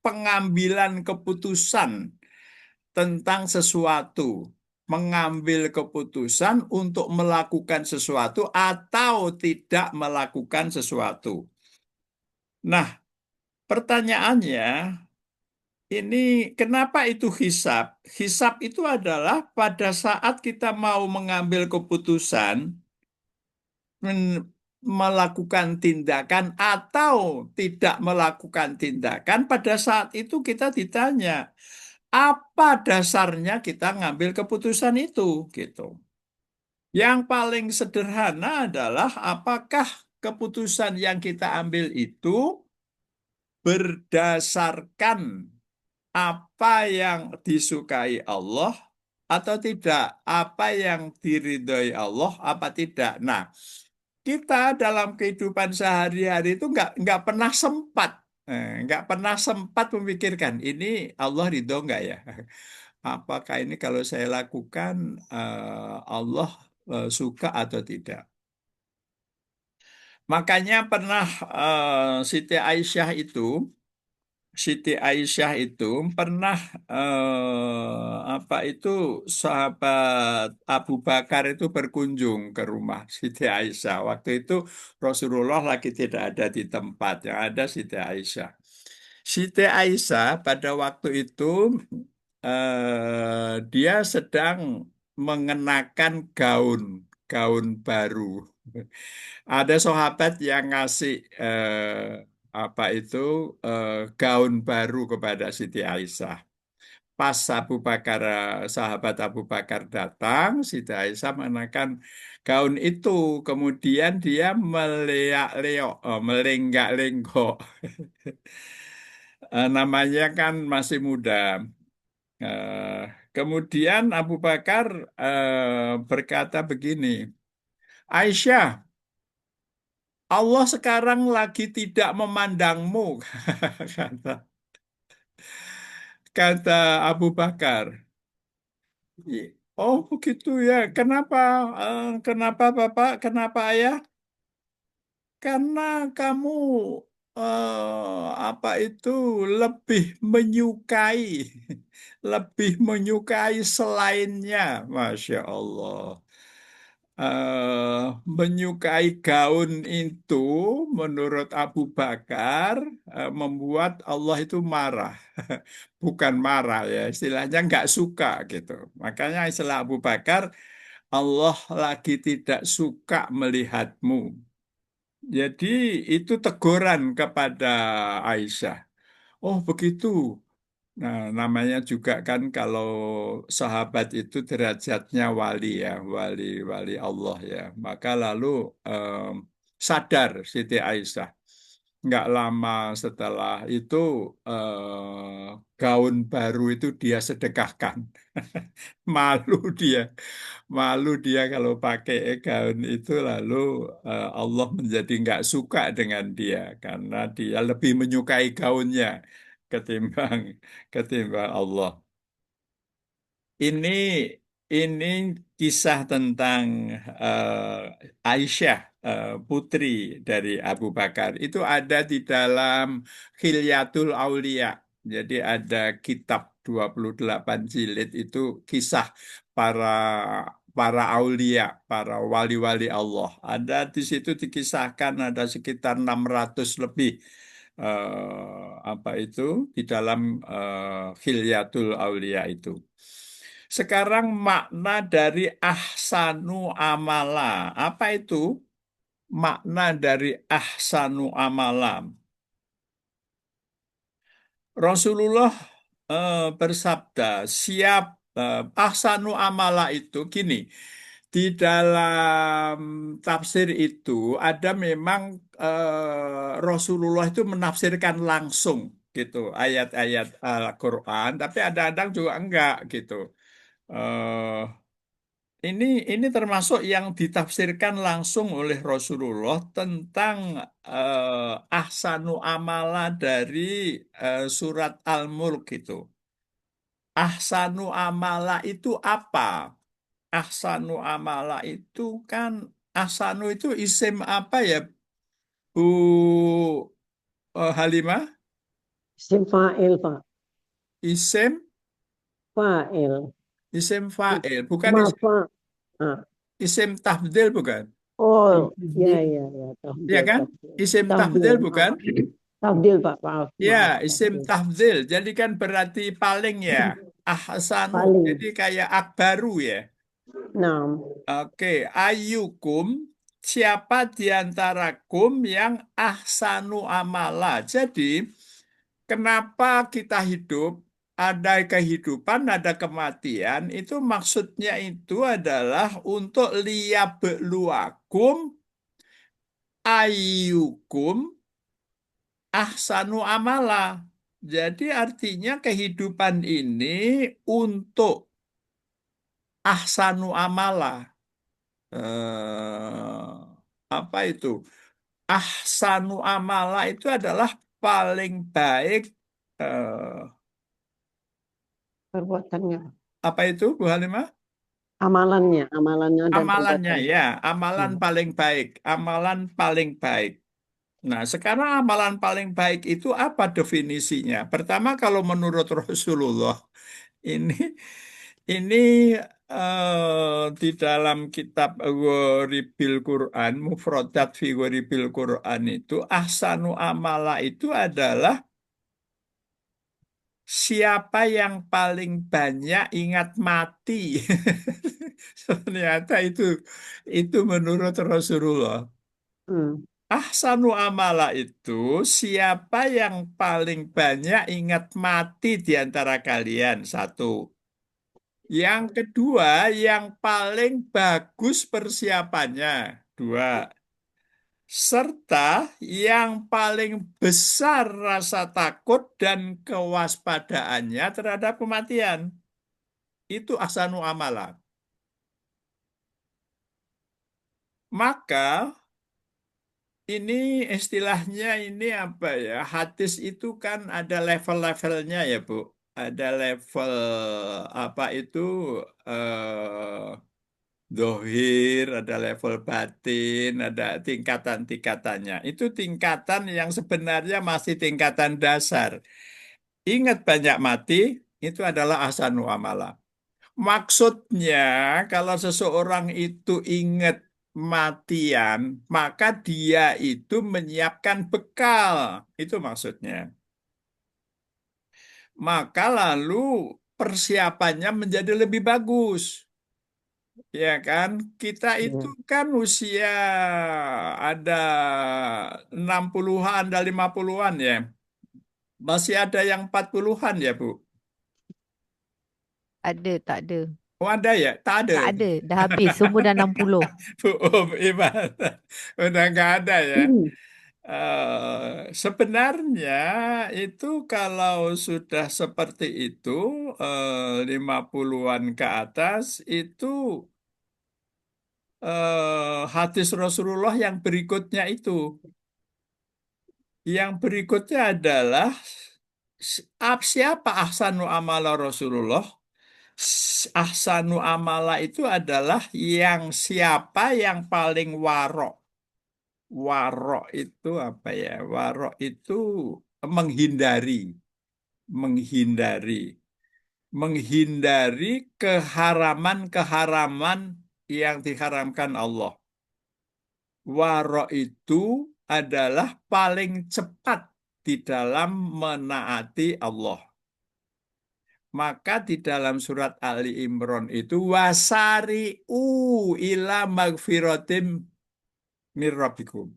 pengambilan keputusan tentang sesuatu, mengambil keputusan untuk melakukan sesuatu atau tidak melakukan sesuatu. Nah, pertanyaannya, ini kenapa itu hisab? Hisab itu adalah pada saat kita mau mengambil keputusan, melakukan tindakan atau tidak melakukan tindakan, pada saat itu kita ditanya, apa dasarnya kita ngambil keputusan itu gitu. Yang paling sederhana adalah apakah keputusan yang kita ambil itu berdasarkan apa yang disukai Allah atau tidak, apa yang diridhoi Allah apa tidak. Nah, kita dalam kehidupan sehari-hari itu nggak pernah sempat, nggak pernah sempat memikirkan ini Allah ridho nggak ya? Apakah ini kalau saya lakukan Allah suka atau tidak? Makanya pernah Siti Aisyah itu pernah apa itu sahabat Abu Bakar itu berkunjung ke rumah Siti Aisyah. Waktu itu Rasulullah lagi tidak ada di tempat, yang ada Siti Aisyah. Siti Aisyah pada waktu itu dia sedang mengenakan gaun baru. Ada sahabat yang ngasih apa itu gaun baru kepada Siti Aisyah. Pas sahabat Abu Bakar datang, Siti Aisyah mengenakan gaun itu. Kemudian dia meleak-leok, melenggak-lenggok. Namanya kan masih muda. Eh, Kemudian Abu Bakar berkata begini, Aisyah, Allah sekarang lagi tidak memandangmu, kata, kata Abu Bakar. Oh begitu ya, kenapa, kenapa Bapak, kenapa Ayah? Karena kamu apa itu lebih menyukai, lebih menyukai selainnya, Masya Allah. Menyukai gaun itu menurut Abu Bakar membuat Allah itu marah. Bukan marah ya, istilahnya nggak suka gitu. Makanya istilah Abu Bakar, Allah lagi tidak suka melihatmu. Jadi itu teguran kepada Aisyah. Oh begitu. Nah, namanya juga kan kalau sahabat itu derajatnya wali ya, wali Allah ya. Maka lalu sadar Siti Aisyah. nggak lama setelah itu gaun baru itu dia sedekahkan. Malu dia, malu dia kalau pakai gaun itu lalu Allah menjadi nggak suka dengan dia karena dia lebih menyukai gaunnya ketimbang ketimbang Allah. Ini ini kisah tentang Aisyah, putri dari Abu Bakar. Itu ada di dalam Khilyatul Aulia. Jadi ada kitab 28 jilid itu kisah para para aulia, para wali-wali Allah. Ada di situ dikisahkan ada sekitar 600 lebih apa itu di dalam Khilyatul Aulia itu. Sekarang makna dari ahsanu amala. Apa itu makna dari ahsanu amala? Rasulullah bersabda, siap ahsanu amala itu gini. Di dalam tafsir itu ada memang Rasulullah itu menafsirkan langsung gitu ayat-ayat Al-Quran, tapi ada juga enggak gitu. Eh, ini termasuk yang ditafsirkan langsung oleh Rasulullah tentang ahsanu amala dari surat Al-Mulk itu. Ahsanu amala itu apa? Ahsanu amala itu kan ahsanu itu isim apa ya Bu Halimah? Isim fa'il, Pak. Isim Fa'il. isim fa'il bukan Mafa. Ah. isim tafdil bukan? Oh, ya, Tafdil. ya, ya. Ya Tafdil, kan? tafdil. Isim Tafdil, tafdil maaf. bukan? Tafdil, Pak. Maaf, Ya, maaf. isim Tafdil. tafdil. Jadi kan berarti paling ya. Ahsanu. Jadi Paling. kayak akbaru ya. Nah, Oke, ayukum. Siapa di antarakum yang ahsanu amala. Jadi, kenapa kita hidup? Ada kehidupan, ada kematian. Itu maksudnya itu adalah untuk liyabluwakum ayyukum ahsanu amala. Jadi artinya kehidupan ini untuk ahsanu amala. Apa itu? Ahsanu amala itu adalah paling baik. eh, perbuatannya. Apa itu, Bu Halimah? Amalannya dan Amalannya perbuatannya. ya, amalan Hmm. paling baik. Amalan paling baik. Nah, sekarang amalan paling baik itu apa definisinya? Pertama, kalau menurut Rasulullah, ini ini di dalam kitab Ghoribil Quran, Mufradat fi Ghoribil Quran itu, ahsanu amala itu adalah siapa yang paling banyak ingat mati. Ternyata itu menurut Rasulullah. Hmm. Ahsanu amala itu siapa yang paling banyak ingat mati di antara kalian? Satu. Yang kedua, yang paling bagus persiapannya. Dua. Serta yang paling besar rasa takut dan kewaspadaannya terhadap kematian. Itu ahsanu amala. Maka ini istilahnya ini apa ya? Hadis itu kan ada level-levelnya ya, Bu. Ada level apa itu dohir, ada level batin, ada tingkatan-tingkatannya. Itu tingkatan yang sebenarnya masih tingkatan dasar. Ingat banyak mati, itu adalah ahsanu amala. Maksudnya, kalau seseorang itu ingat matian, maka dia itu menyiapkan bekal. Itu maksudnya. Maka lalu persiapannya menjadi lebih bagus. Ya kan? Kita itu Ya. kan usia ada 60-an, ada 50-an ya. Masih ada yang 40-an ya, Bu? Ada, tak ada. Oh, ada ya? Tak ada. Tak ada. Dah habis. Semua dah 60. Bu Iman. Udah nggak ada ya. Hmm. Sebenarnya itu kalau sudah seperti itu 50-an ke atas itu hadis Rasulullah yang berikutnya itu. Yang berikutnya adalah siapa ahsanu amala Rasulullah? Ahsanu amala itu adalah yang siapa yang paling warok. Warok itu apa ya? Warok itu menghindari, menghindari, menghindari keharaman-keharaman yang diharamkan Allah. Warok itu adalah paling cepat di dalam menaati Allah. Maka di dalam surat Ali Imran itu wasari'u ila magfiratim mir rabbikum.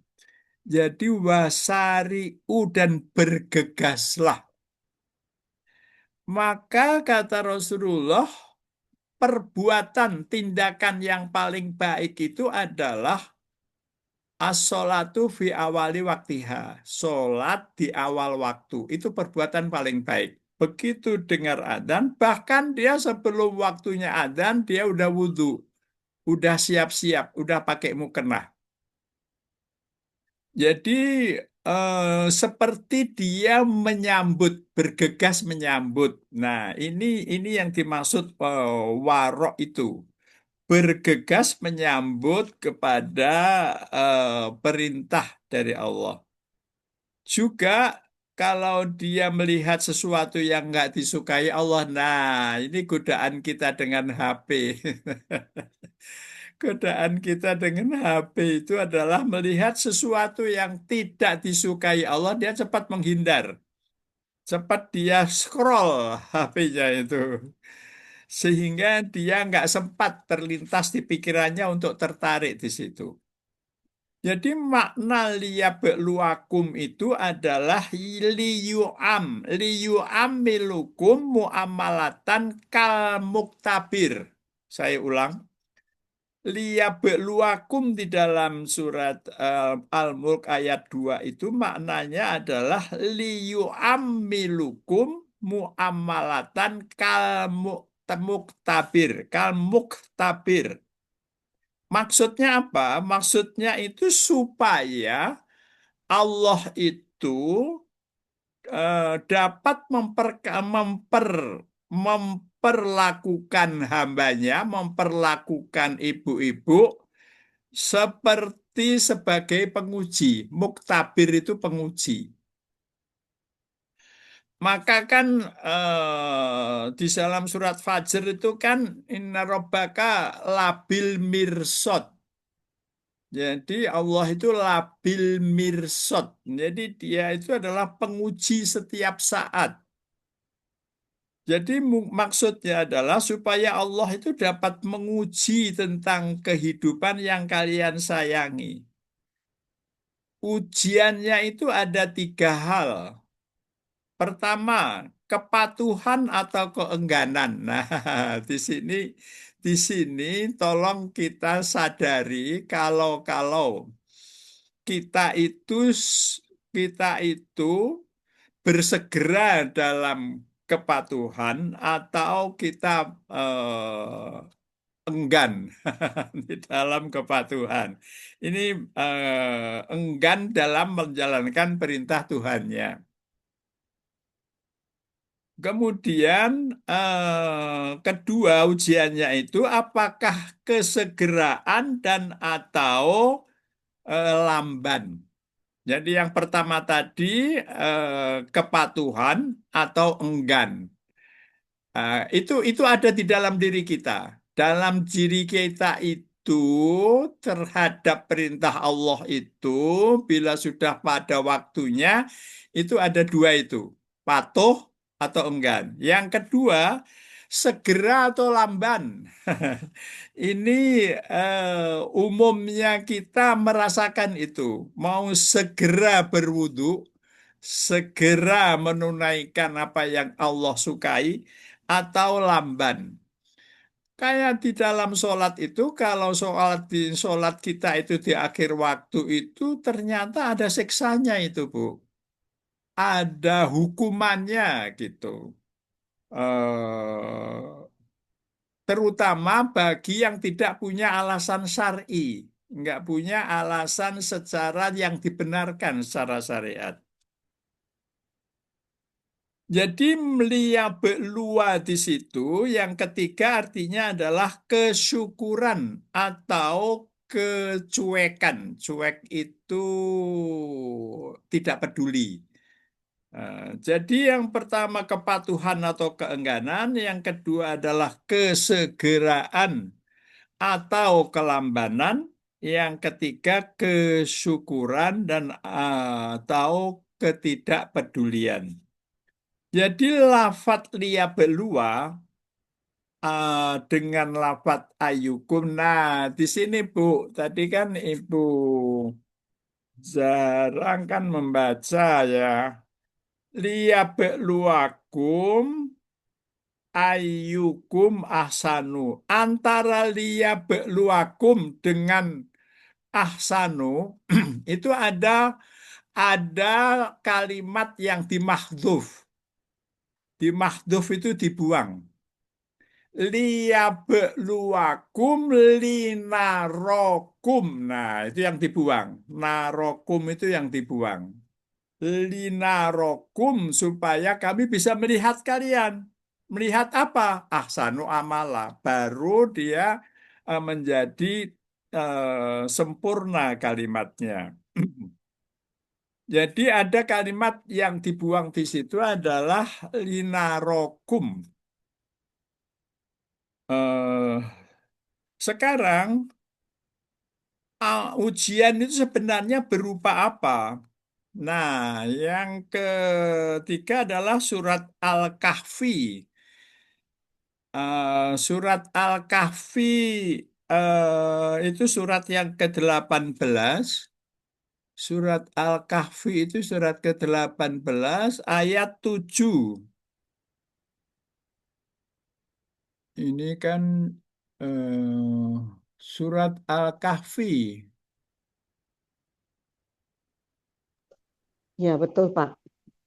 Jadi wasari'u dan bergegaslah. Maka kata Rasulullah, perbuatan tindakan yang paling baik itu adalah as-sholatu fi awali waktiha. Sholat di awal waktu. Itu perbuatan paling baik. Begitu dengar adzan, bahkan dia sebelum waktunya adzan, dia udah wudhu. Udah siap-siap, udah pakai mukena. Jadi seperti dia menyambut, bergegas menyambut. Nah, ini yang dimaksud warok itu. Bergegas menyambut kepada perintah dari Allah. Juga kalau dia melihat sesuatu yang nggak disukai Allah, nah ini godaan kita dengan HP. Godaan kita dengan HP itu adalah melihat sesuatu yang tidak disukai Allah, dia cepat menghindar. Cepat dia scroll HP-nya itu. Sehingga dia nggak sempat terlintas di pikirannya untuk tertarik di situ. Jadi makna liyabluwakum itu adalah liyu'am milukum muamalatan kal muktabir. Saya ulang, liyabluwakum di dalam surat Al-Mulk ayat 2 itu maknanya adalah liyu'am milukum muamalatan kal muktabir, kal muktabir. Maksudnya apa? Maksudnya itu supaya Allah itu dapat memperlakukan hambanya, memperlakukan ibu-ibu seperti sebagai penguji. Muktabir itu penguji. Maka kan di dalam surat Fajr itu kan inna rabbaka labil mirsad. Jadi Allah itu labil mirsad. Jadi dia itu adalah penguji setiap saat. Jadi maksudnya adalah supaya Allah itu dapat menguji tentang kehidupan yang kalian sayangi. Ujiannya itu ada 3 hal. Pertama, kepatuhan atau keengganan. Nah, di sini tolong kita sadari kalau kita itu kita itu bersegera dalam kepatuhan atau kita enggan di dalam kepatuhan. Ini enggan dalam menjalankan perintah Tuhannya. Kemudian kedua ujiannya itu apakah kesegeraan dan atau lamban. Jadi yang pertama tadi kepatuhan atau enggan. Itu ada di dalam diri kita. Dalam diri kita itu terhadap perintah Allah itu bila sudah pada waktunya itu ada 2 itu. Patuh atau enggan. Yang kedua, segera atau lamban. Ini umumnya kita merasakan itu. Mau segera berwudu, segera menunaikan apa yang Allah sukai, atau lamban. Kayak di dalam sholat itu, kalau sholat kita itu di akhir waktu itu ternyata ada siksanya itu, Bu. Ada hukumannya gitu. Eh, Terutama bagi yang tidak punya alasan syar'i, nggak punya alasan secara yang dibenarkan secara syariat. Jadi melia belua di situ yang ketiga artinya adalah kesyukuran atau kecuekan. Cuek itu tidak peduli. Jadi yang pertama kepatuhan atau keengganan, yang kedua adalah kesegeraan atau kelambanan, yang ketiga kesyukuran dan atau ketidakpedulian. Jadi lafat lia belua dengan lafat ayukum. Nah, di sini Bu, tadi kan Ibu jarang kan membaca ya. Lia beluakum ayukum ahsanu. Antara lia beluakum dengan ahsanu itu ada kalimat yang dimahdhuf. Dimahdhuf itu dibuang. Liyabluwakum linarokum. Nah, itu yang dibuang. Narokum itu yang dibuang. Linarokum supaya kami bisa melihat kalian. Melihat apa? Ahsanu amala. Baru dia menjadi sempurna kalimatnya. Jadi ada kalimat yang dibuang di situ adalah linarokum. Eh, Sekarang ujian itu sebenarnya berupa apa? Nah, yang ketiga adalah surat Al-Kahfi. Surat Al-Kahfi itu surat yang ke-18. Surat Al-Kahfi itu surat ke-18 ayat 7. Ini kan surat Al-Kahfi. Ya, betul Pak.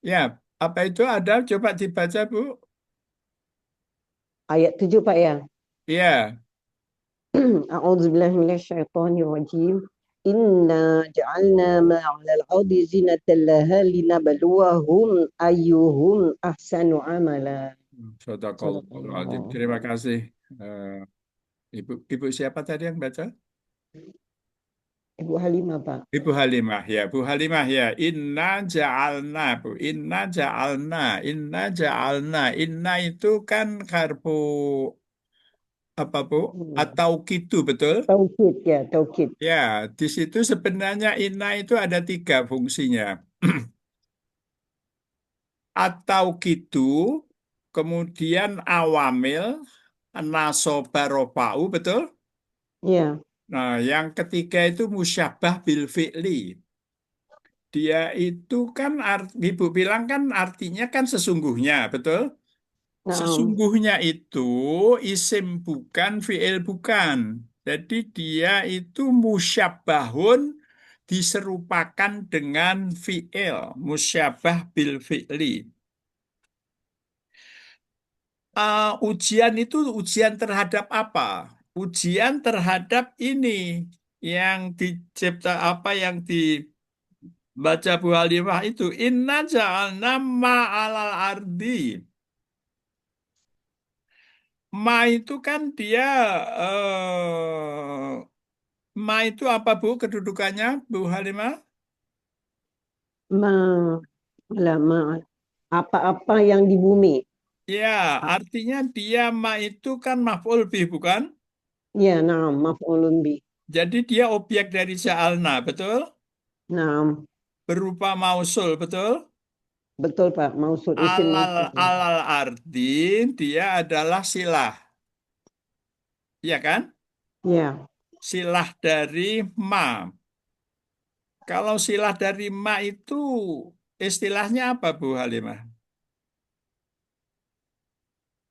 Ya, apa itu ada? Coba dibaca, Bu. Ayat 7 Pak ya. Ya, A'udzubillahi minasyaitonirrajim. Inna ja'alna ma'alal ardi zinatan laha linabluwahum ayyuhum ahsanu amala. Sadaqallahul Adzim. Sadaqallah. Terima kasih. Eh, Ibu siapa tadi yang baca? Ibu Halimah Pak. Ibu Halimah ya, Bu Halimah ya. Inna ja'alna, Bu. Inna ja'alna, inna ja'alna. Inna itu kan karbu apa, Bu? Atau gitu, betul? Taukid ya, taukid. Ya, di situ sebenarnya inna itu ada tiga fungsinya. Atau gitu, kemudian awamil, nasobarofa'u, betul? Ya, Nah, yang ketiga itu musyabah bil fi'li. Dia itu kan, Ibu bilang kan artinya kan sesungguhnya, betul? na'am. Sesungguhnya itu isim bukan, fi'il bukan. Jadi dia itu musyabahun diserupakan dengan fi'il. Musyabah bil fi'li. Ujian itu ujian terhadap apa? Ujian terhadap ini yang dicipta apa yang dibaca Bu Halimah itu inna ja'alna ma'alal ardi. Ma itu kan dia ma itu apa Bu kedudukannya Bu Halimah? Ma, lah, ma, apa-apa yang di bumi. Ya, artinya dia ma itu kan maf'ul bih bukan? Ya, na'am, maf'ulun bi. Jadi dia objek dari ja'alna, betul? Na'am, Berupa mausul, betul? betul Pak. Mausud, isim Alal mausud. alal ardi dia adalah silah, ya kan? Ya, Silah dari ma. Kalau silah dari ma itu istilahnya apa Bu Halimah?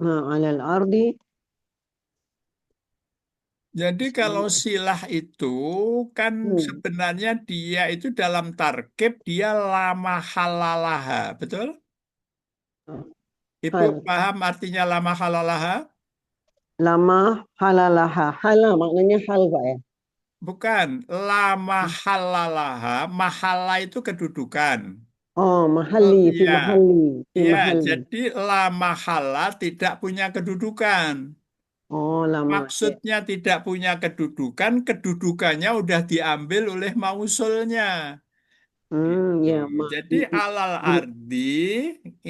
ma alal ardi Jadi kalau Hmm. silah itu kan Hmm. sebenarnya dia itu dalam tarkib dia lama halalaha, betul? Ibu Hal. paham artinya lama halalaha? Lama halalaha. Hala maknanya hal Pak ya. Bukan, lama halalaha, mahala itu kedudukan. Oh, Oh, mahali, fi iya, mahali, fi iya. mahali. Jadi lama hala tidak punya kedudukan. Oh, lama. Ya. Maksudnya tidak punya kedudukan, kedudukannya udah diambil oleh mausulnya. Gitu. Ya, ma. Jadi alal ardi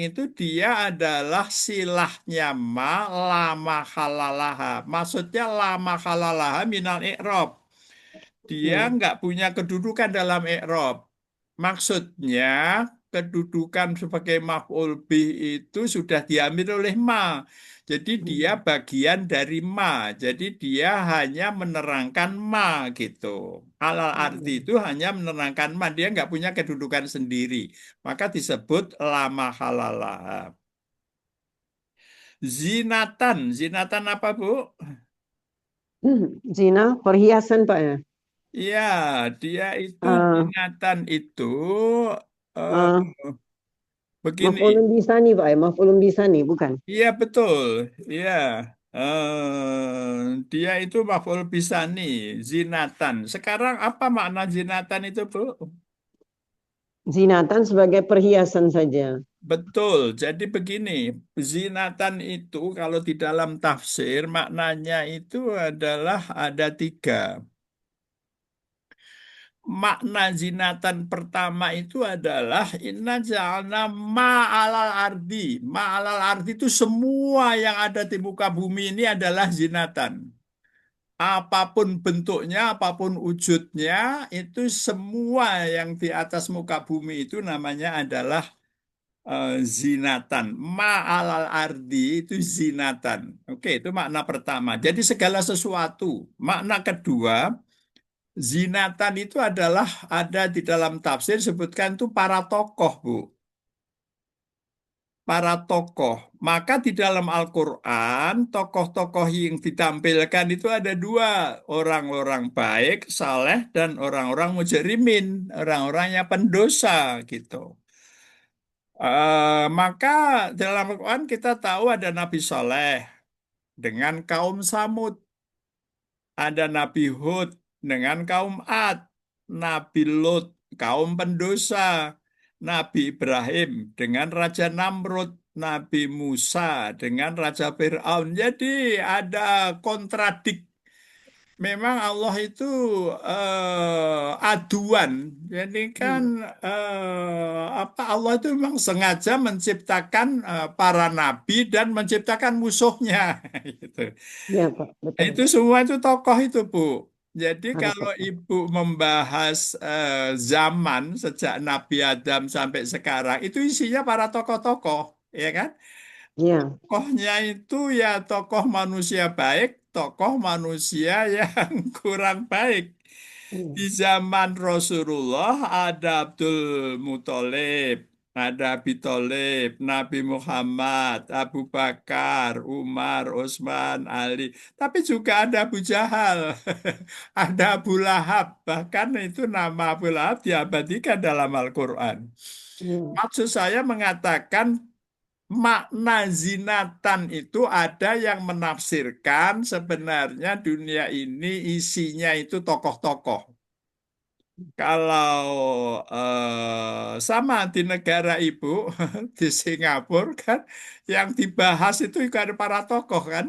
itu dia adalah silahnya ma lama halalaha. Maksudnya lama halalaha minal i'rob. Dia Ya. nggak punya kedudukan dalam i'rob. Maksudnya kedudukan sebagai maf'ul bih itu sudah diambil oleh ma. Jadi dia Hmm. bagian dari ma. Jadi dia hanya menerangkan ma gitu. Alal arti Ya. itu hanya menerangkan ma. Dia nggak punya kedudukan sendiri. Maka disebut lama halalah. Zinatan. Zinatan apa, Bu? Zina, perhiasan Pak ya. Iya, dia itu Ah, zinatan itu eh, ah, begini. maf'ulun bisani Pak ya, maf'ulun bisani bukan? Iya betul, iya. Dia itu maf'ul bisani, zinatan. Sekarang apa makna zinatan itu, Bu? Zinatan sebagai perhiasan saja. Betul. Jadi begini, zinatan itu kalau di dalam tafsir maknanya itu adalah ada tiga. Makna zinatan pertama itu adalah inna ja'alna ma'alal ardi. Ma'alal ardi itu semua yang ada di muka bumi ini adalah zinatan. Apapun bentuknya, apapun wujudnya, itu semua yang di atas muka bumi itu namanya adalah zinatan. Ma'alal ardi itu zinatan. Oke, itu makna pertama. Jadi segala sesuatu. Makna kedua, zinatan itu adalah ada di dalam tafsir sebutkan itu para tokoh, Bu. Para tokoh. Maka di dalam Al-Quran, tokoh-tokoh yang ditampilkan itu ada dua. Orang-orang baik, saleh, dan orang-orang mujrimin. Orang-orang yang pendosa gitu. Maka dalam Al-Quran kita tahu ada Nabi Saleh dengan kaum Samud. Ada Nabi Hud dengan kaum Ad. Nabi Lut, kaum pendosa. Nabi Ibrahim dengan Raja Namrud. Nabi Musa dengan Raja Fir'aun. Jadi ada kontradik. Memang Allah itu aduan. Jadi kan Hmm. apa Allah itu memang sengaja menciptakan para nabi dan menciptakan musuhnya. Gitu. Ya Pak, betul. Itu semua itu tokoh itu, Bu. Jadi Para kalau tokoh. Ibu membahas zaman sejak Nabi Adam sampai sekarang, itu isinya para tokoh-tokoh, ya kan? Ya. Tokohnya itu ya tokoh manusia baik, tokoh manusia yang kurang baik. Di Ya. zaman Rasulullah ada Abdul Muthalib, ada Abi Thalib, Nabi Muhammad, Abu Bakar, Umar, Utsman, Ali. Tapi juga ada Abu Jahal, ada Abu Lahab. Bahkan itu nama Abu Lahab diabadikan dalam Al-Quran. Ya. Maksud saya mengatakan makna zinatan itu ada yang menafsirkan sebenarnya dunia ini isinya itu tokoh-tokoh. Kalau sama di negara ibu, di Singapura kan, yang dibahas itu juga ada para tokoh kan.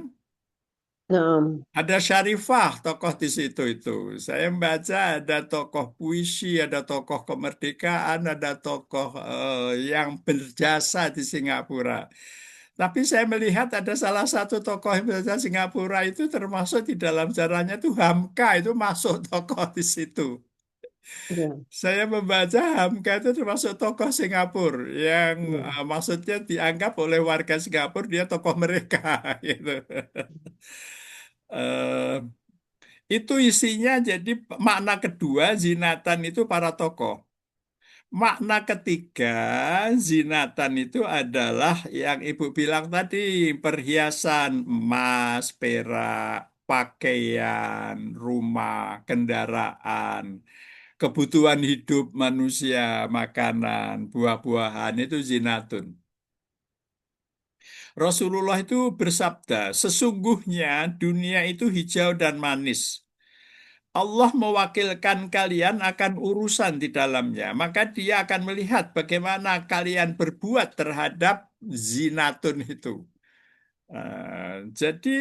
Nah, Ada Syarifah tokoh di situ itu. Saya membaca ada tokoh puisi, ada tokoh kemerdekaan, ada tokoh yang berjasa di Singapura. Tapi saya melihat ada salah satu tokoh yang berjasa Singapura itu termasuk di dalam caranya itu Hamka itu masuk tokoh di situ. ya. Saya membaca Hamka itu termasuk tokoh Singapura yang Ya. maksudnya dianggap oleh warga Singapura dia tokoh mereka gitu. Eh, itu isinya jadi makna kedua zinatan itu para tokoh. Makna ketiga zinatan itu adalah yang Ibu bilang tadi perhiasan emas, perak. pakaian, rumah, kendaraan, kebutuhan hidup manusia, makanan, buah-buahan itu zinatun. Rasulullah itu bersabda, sesungguhnya dunia itu hijau dan manis. Allah mewakilkan kalian akan urusan di dalamnya, maka dia akan melihat bagaimana kalian berbuat terhadap zinatun itu. Jadi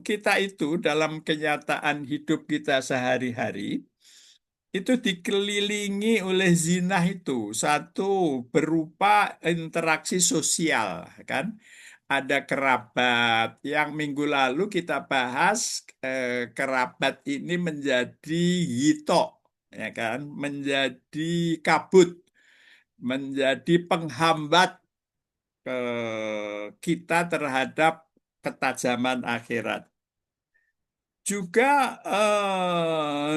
kita itu dalam kenyataan hidup kita sehari-hari itu dikelilingi oleh zina itu. Satu berupa interaksi sosial, kan? Ada kerabat yang minggu lalu kita bahas, kerabat ini menjadi hito, ya kan? Menjadi kabut, menjadi penghambat kita terhadap ketajaman akhirat. Juga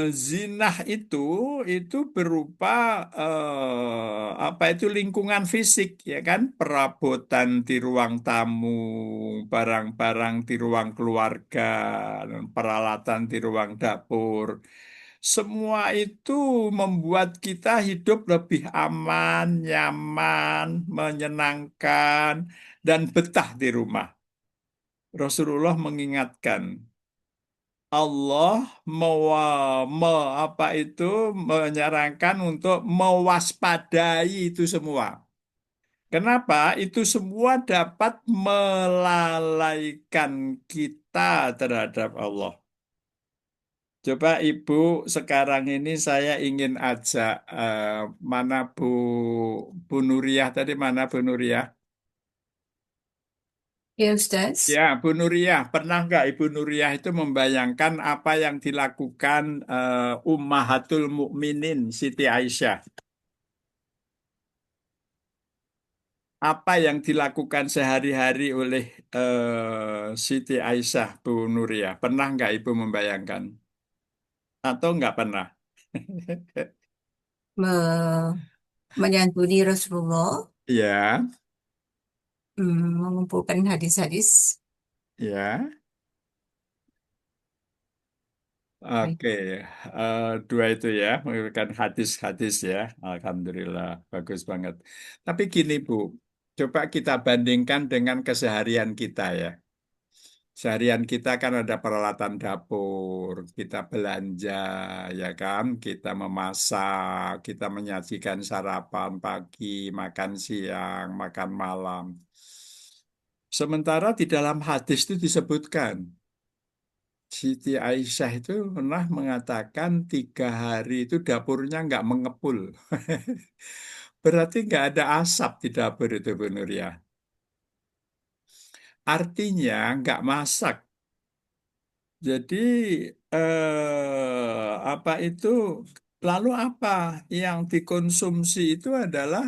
zinah itu berupa apa itu lingkungan fisik, ya kan, perabotan di ruang tamu, barang-barang di ruang keluarga, dan peralatan di ruang dapur. Semua itu membuat kita hidup lebih aman, nyaman, menyenangkan, dan betah di rumah. Rasulullah mengingatkan, Allah apa itu menyarankan untuk mewaspadai itu semua. Kenapa? Itu semua dapat melalaikan kita terhadap Allah. Coba Ibu, sekarang ini saya ingin ajak, mana Bu Nuriyah tadi, mana Bu Nuriyah? Ya, Ustaz. Ya, Bu Nuriyah, pernah nggak Ibu Nuriyah itu membayangkan apa yang dilakukan Ummahatul Mukminin Siti Aisyah? Apa yang dilakukan sehari-hari oleh Siti Aisyah, Bu Nuriyah? Pernah nggak Ibu membayangkan? Atau nggak pernah? Me- Menyantuni Rasulullah, Ya, mengumpulkan hadis-hadis. ya. Baik. Oke, dua itu ya, memberikan hadis-hadis ya. Alhamdulillah, bagus banget. Tapi gini Bu, coba kita bandingkan dengan keseharian kita ya. Seharian kita kan ada peralatan dapur, kita belanja, ya kan? Kita memasak, kita menyajikan sarapan pagi, makan siang, makan malam. Sementara di dalam hadis itu disebutkan, Siti Aisyah itu pernah mengatakan 3 hari itu dapurnya nggak mengepul. Berarti nggak ada asap di dapur itu, Bu Nuria. Artinya nggak masak. Jadi apa itu? Lalu apa yang dikonsumsi itu adalah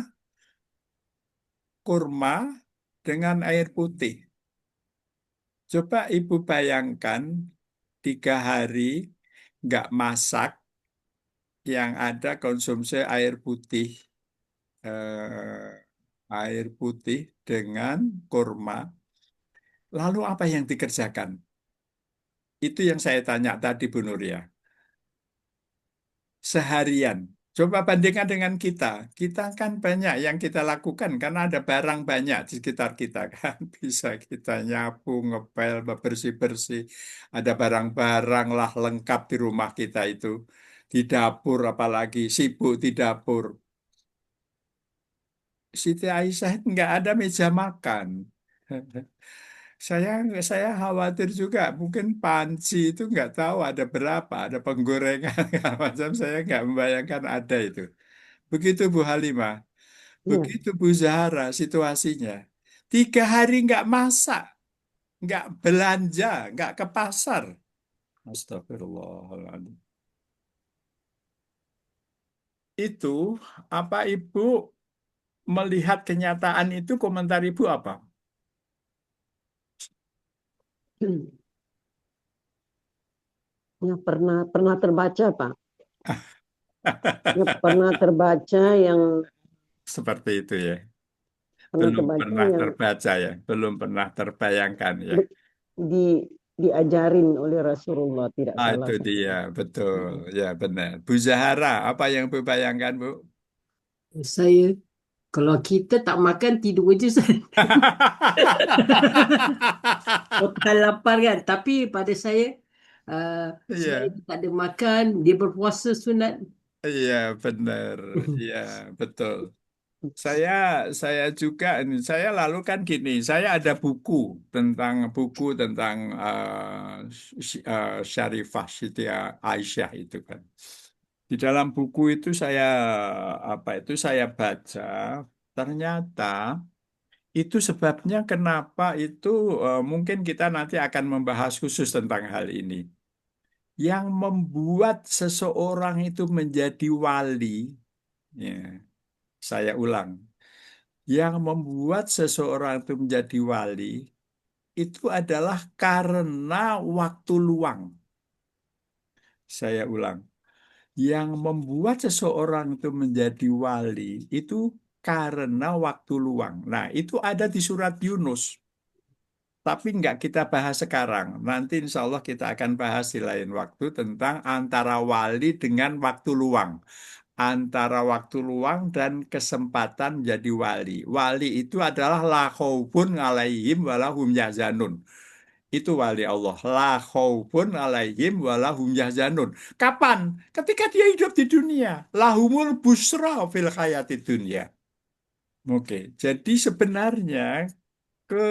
kurma dengan air putih. Coba Ibu bayangkan 3 hari nggak masak, yang ada konsumsi eh, air putih dengan kurma. Lalu apa yang dikerjakan? Itu yang saya tanya tadi, Bu Nuria. Seharian. Coba bandingkan dengan kita. Kita kan banyak yang kita lakukan karena ada barang banyak di sekitar kita kan. Bisa kita nyapu, ngepel, bersih-bersih. Ada barang-barang lah lengkap di rumah kita itu. Di dapur apalagi, sibuk di dapur. Siti Aisyah itu nggak ada meja makan. Saya saya khawatir juga, mungkin panci itu nggak tahu ada berapa, ada penggorengan segala macam. Saya nggak membayangkan ada itu. Begitu Bu Halimah, Iya. begitu Bu Zahra situasinya. 3 hari nggak masak, nggak belanja, nggak ke pasar. Astagfirullahaladzim. Itu apa Ibu melihat kenyataan itu, komentar Ibu apa? Ya, pernah terbaca Pak. Ya, pernah terbaca yang Seperti itu ya. pernah Belum terbaca pernah yang terbaca ya, belum pernah terbayangkan ya. be- di diajarin oleh Rasulullah, tidak salah Itu saya. dia, betul. Ya, benar. Bu Zahara, apa yang Bu bayangkan, Bu? Saya, kalau kita tak makan, tidur je Ustaz. Tahan lapar kan. Tapi pada saya Iya, tak ada makan, dia berpuasa sunat. iya, benar. Iya, betul. Saya saya juga ini saya lalu kan gini, saya ada buku tentang Syarifah Siti Aisyah itu kan. Di dalam buku itu saya baca ternyata itu sebabnya kenapa itu mungkin kita nanti akan membahas khusus tentang hal ini. Yang membuat seseorang itu menjadi wali, ya, saya ulang. Yang membuat seseorang itu menjadi wali itu adalah karena waktu luang. Saya ulang. Yang membuat seseorang itu menjadi wali itu karena waktu luang. Nah, itu ada di surat Yunus. Tapi nggak kita bahas sekarang. Nanti insya Allah kita akan bahas di lain waktu tentang antara wali dengan waktu luang. Antara waktu luang dan kesempatan jadi wali. Wali itu adalah la khaufun alaihim walahum yahzanun. Itu wali Allah. La khaufun alaihim walahum yahzanun. Kapan? Ketika dia hidup di dunia. Lahumul busra fil hayati dunia. Oke, jadi sebenarnya ke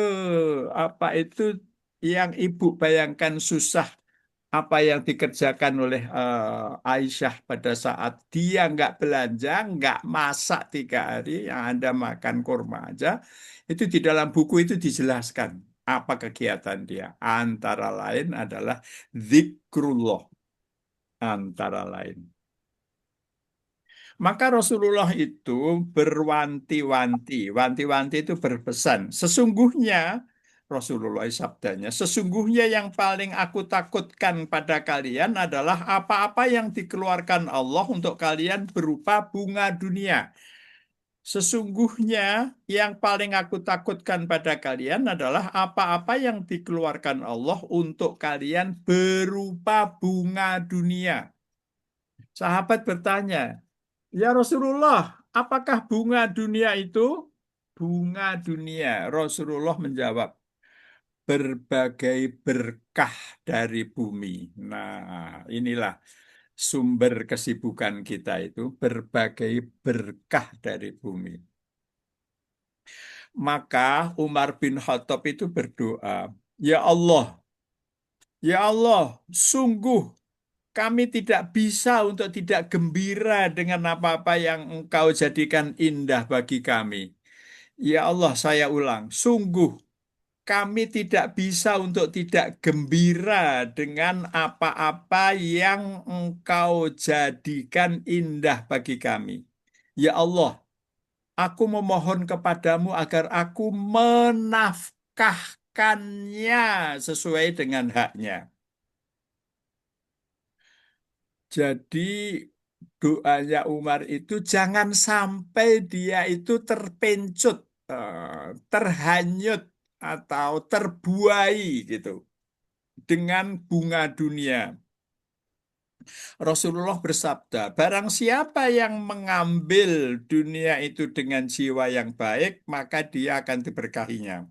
apa itu yang ibu bayangkan susah apa yang dikerjakan oleh Aisyah pada saat dia nggak belanja, nggak masak 3 hari, yang Anda makan kurma aja, itu di dalam buku itu dijelaskan apa kegiatan dia. Antara lain adalah zikrullah, antara lain. Maka Rasulullah itu berwanti-wanti, wanti-wanti itu berpesan. Sesungguhnya Rasulullah sabdanya, sesungguhnya yang paling aku takutkan pada kalian adalah apa-apa yang dikeluarkan Allah untuk kalian berupa bunga dunia. Sesungguhnya yang paling aku takutkan pada kalian adalah apa-apa yang dikeluarkan Allah untuk kalian berupa bunga dunia. Sahabat bertanya, ya Rasulullah, apakah bunga dunia itu? Bunga dunia. Rasulullah menjawab, berbagai berkah dari bumi. Nah, inilah sumber kesibukan kita itu, berbagai berkah dari bumi. Maka Umar bin Khattab itu berdoa, Ya Allah, sungguh kami tidak bisa untuk tidak gembira dengan apa-apa yang Engkau jadikan indah bagi kami. Ya Allah, saya ulang, sungguh kami tidak bisa untuk tidak gembira dengan apa-apa yang Engkau jadikan indah bagi kami. Ya Allah, aku memohon kepadamu agar aku menafkahkannya sesuai dengan haknya. Jadi doanya Umar itu jangan sampai dia itu terpencut, terhanyut atau terbuai gitu dengan bunga dunia. Rasulullah bersabda, barang siapa yang mengambil dunia itu dengan jiwa yang baik, maka dia akan diberkahinya.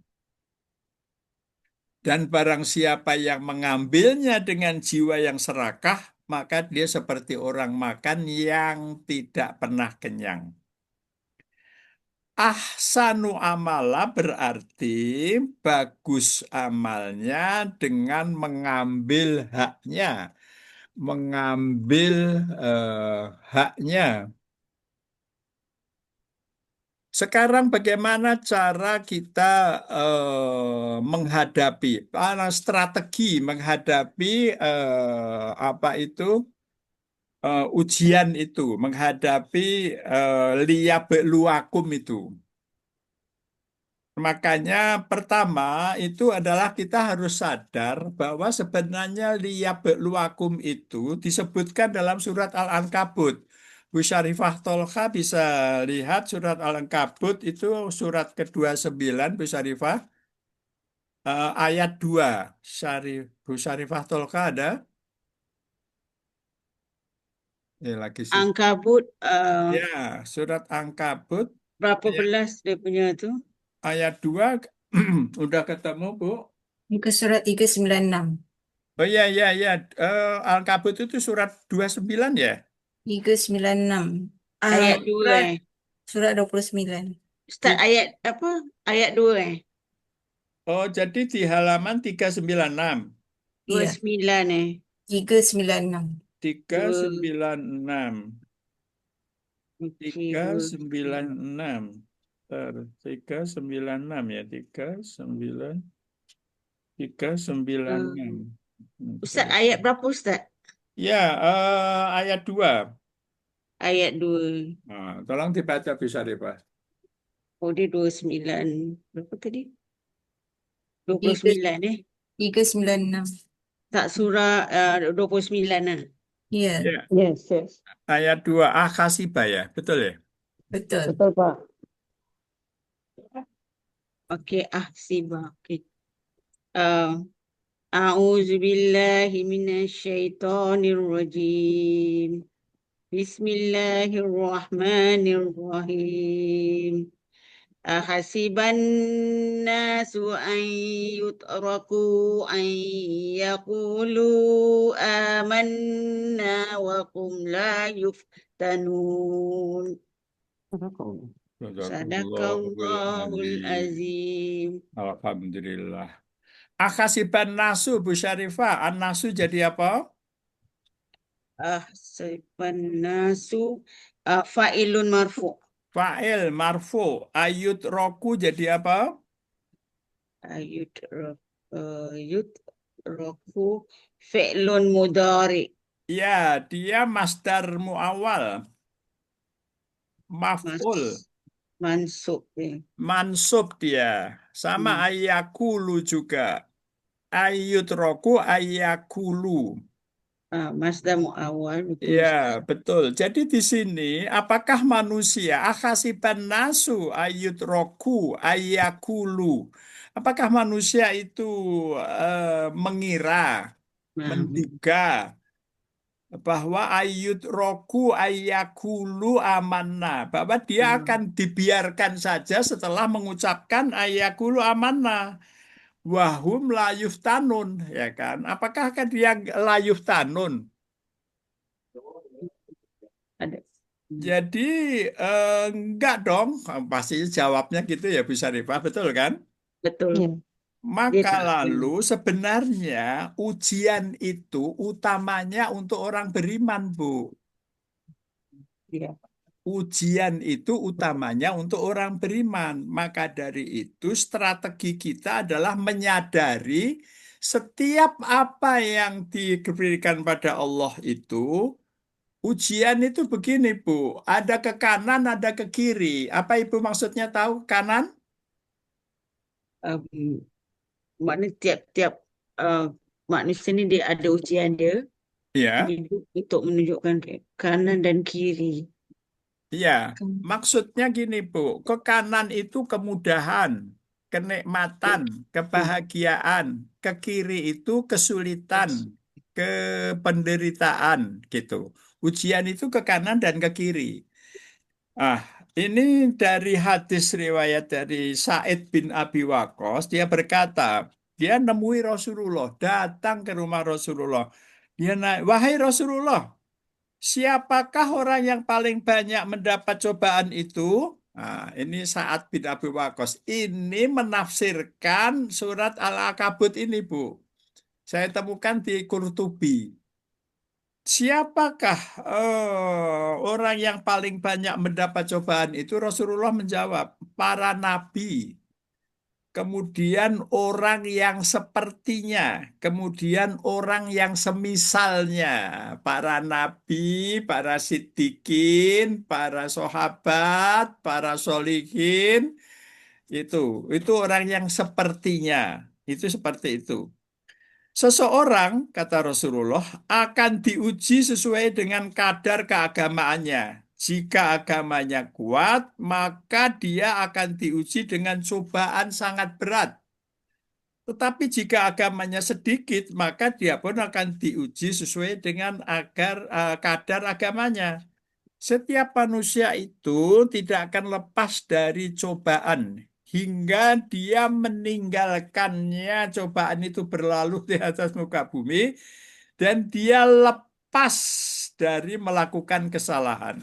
Dan barang siapa yang mengambilnya dengan jiwa yang serakah, maka dia seperti orang makan yang tidak pernah kenyang. Ahsanu amala berarti bagus amalnya dengan mengambil haknya. Mengambil haknya. Sekarang bagaimana cara kita menghadapi strategi menghadapi apa itu ujian itu, menghadapi liyabeluakum itu. Makanya pertama itu adalah kita harus sadar bahwa sebenarnya liyabeluakum itu disebutkan dalam surat Al-Ankabut. Bu Syarifah Tolha bisa lihat surat Al-Ankabut itu surat ke-29, Bu Syarifah. ayat 2. Bu Syarifah Tolka ada? Lagi sih. Ankabut Ya, surat Ankabut berapa ayat, belas dia punya tu? ayat 2. Udah ketemu, Bu? Muka surat 396. Oh iya, iya, iya. Ankabut itu surat 29 ya? 396. Ayat 2 Surat, surat 29. Start ayat apa? Ayat 2 Oh, jadi di halaman 396. 29 396. 396. Okey, 396. 396 ya, 396. Ustaz, ayat berapa Ustaz? Ya, ayat 2. Ayat 2. Nah, tolong dibaca bisa Pak. Oh, dia 29. Berapa tadi? 3, 29 396. Tak surah 29 lah. Ya, Ya, Yes, yes. ayat 2 Akasibah ya, betul ya? betul. Betul, Pak. Okey, sibah. Okey. A'udzu billahi minasyaitonir rajim. Bismillahirrahmanirrahim. Ahasiban nasu an yutraku an yaqulu amanna wa hum la yuftanun. Sadaqallahul Sadaqallahul azim. azim. Alhamdulillah. Akasiban nasu Bu Syarifah, an-nasu jadi apa? Ahasiban nasu fa'ilun marfu. Fa'il marfu. Ayut roku jadi apa? Yutraku fi'lun mudhari. Ya, dia masdar muawal. Maf'ul. Mansub ya. Mansub dia. Sama ayakulu juga. Ayut roku ayakulu. Masdar muawwal betul Ya, Ustaz. betul. Jadi di sini, apakah manusia akasiban nasu ayut roku ayakulu? Apakah manusia itu mengira, Nah, menduga bahwa ayut roku ayakulu amanna, bahwa dia akan dibiarkan saja setelah mengucapkan ayakulu amanna? Wahum layuf tanun, ya kan? Apakah akan dia layuf tanun? ada. Jadi enggak dong, pasti jawabnya gitu ya Bu Syarifah, betul kan? Betul. Ya. Dia Maka tak lalu sebenarnya ujian itu utamanya untuk orang beriman, Bu. dia. Ujian itu utamanya untuk orang beriman. Maka dari itu strategi kita adalah menyadari setiap apa yang diberikan pada Allah itu. Ujian itu begini, Bu. Ada ke kanan, ada ke kiri. Apa Ibu maksudnya tahu kanan? Um, Maknanya tiap-tiap uh, manusia ni dia ada ujian dia. Ya, Hidup untuk menunjukkan ke kanan dan kiri. ya. Kan? Maksudnya gini, Bu. Ke kanan itu kemudahan, kenikmatan, kebahagiaan. Ke kiri itu kesulitan, kependeritaan, gitu. Ujian itu ke kanan dan ke kiri. Ah, ini dari hadis riwayat dari Sa'id bin Abi Waqqas, dia berkata, dia nemui Rasulullah, datang ke rumah Rasulullah. Dia naik, wahai Rasulullah, siapakah orang yang paling banyak mendapat cobaan itu? Nah, ini Sa'ad bin Abi Waqqas. Ini menafsirkan surat Al-Ankabut ini, Bu. Saya temukan di Qurtubi. Siapakah orang yang paling banyak mendapat cobaan itu? Rasulullah menjawab, para nabi, kemudian orang yang sepertinya, kemudian orang yang semisalnya, para nabi, para siddiqin, para sahabat, para solihin, itu orang yang sepertinya, itu seperti itu. Seseorang, kata Rasulullah, akan diuji sesuai dengan kadar keagamaannya. Jika agamanya kuat, maka dia akan diuji dengan cobaan sangat berat. Tetapi jika agamanya sedikit, maka dia pun akan diuji sesuai dengan kadar agamanya. Setiap manusia itu tidak akan lepas dari cobaan hingga dia meninggalkannya. Cobaan itu berlalu di atas muka bumi dan dia lepas dari melakukan kesalahan.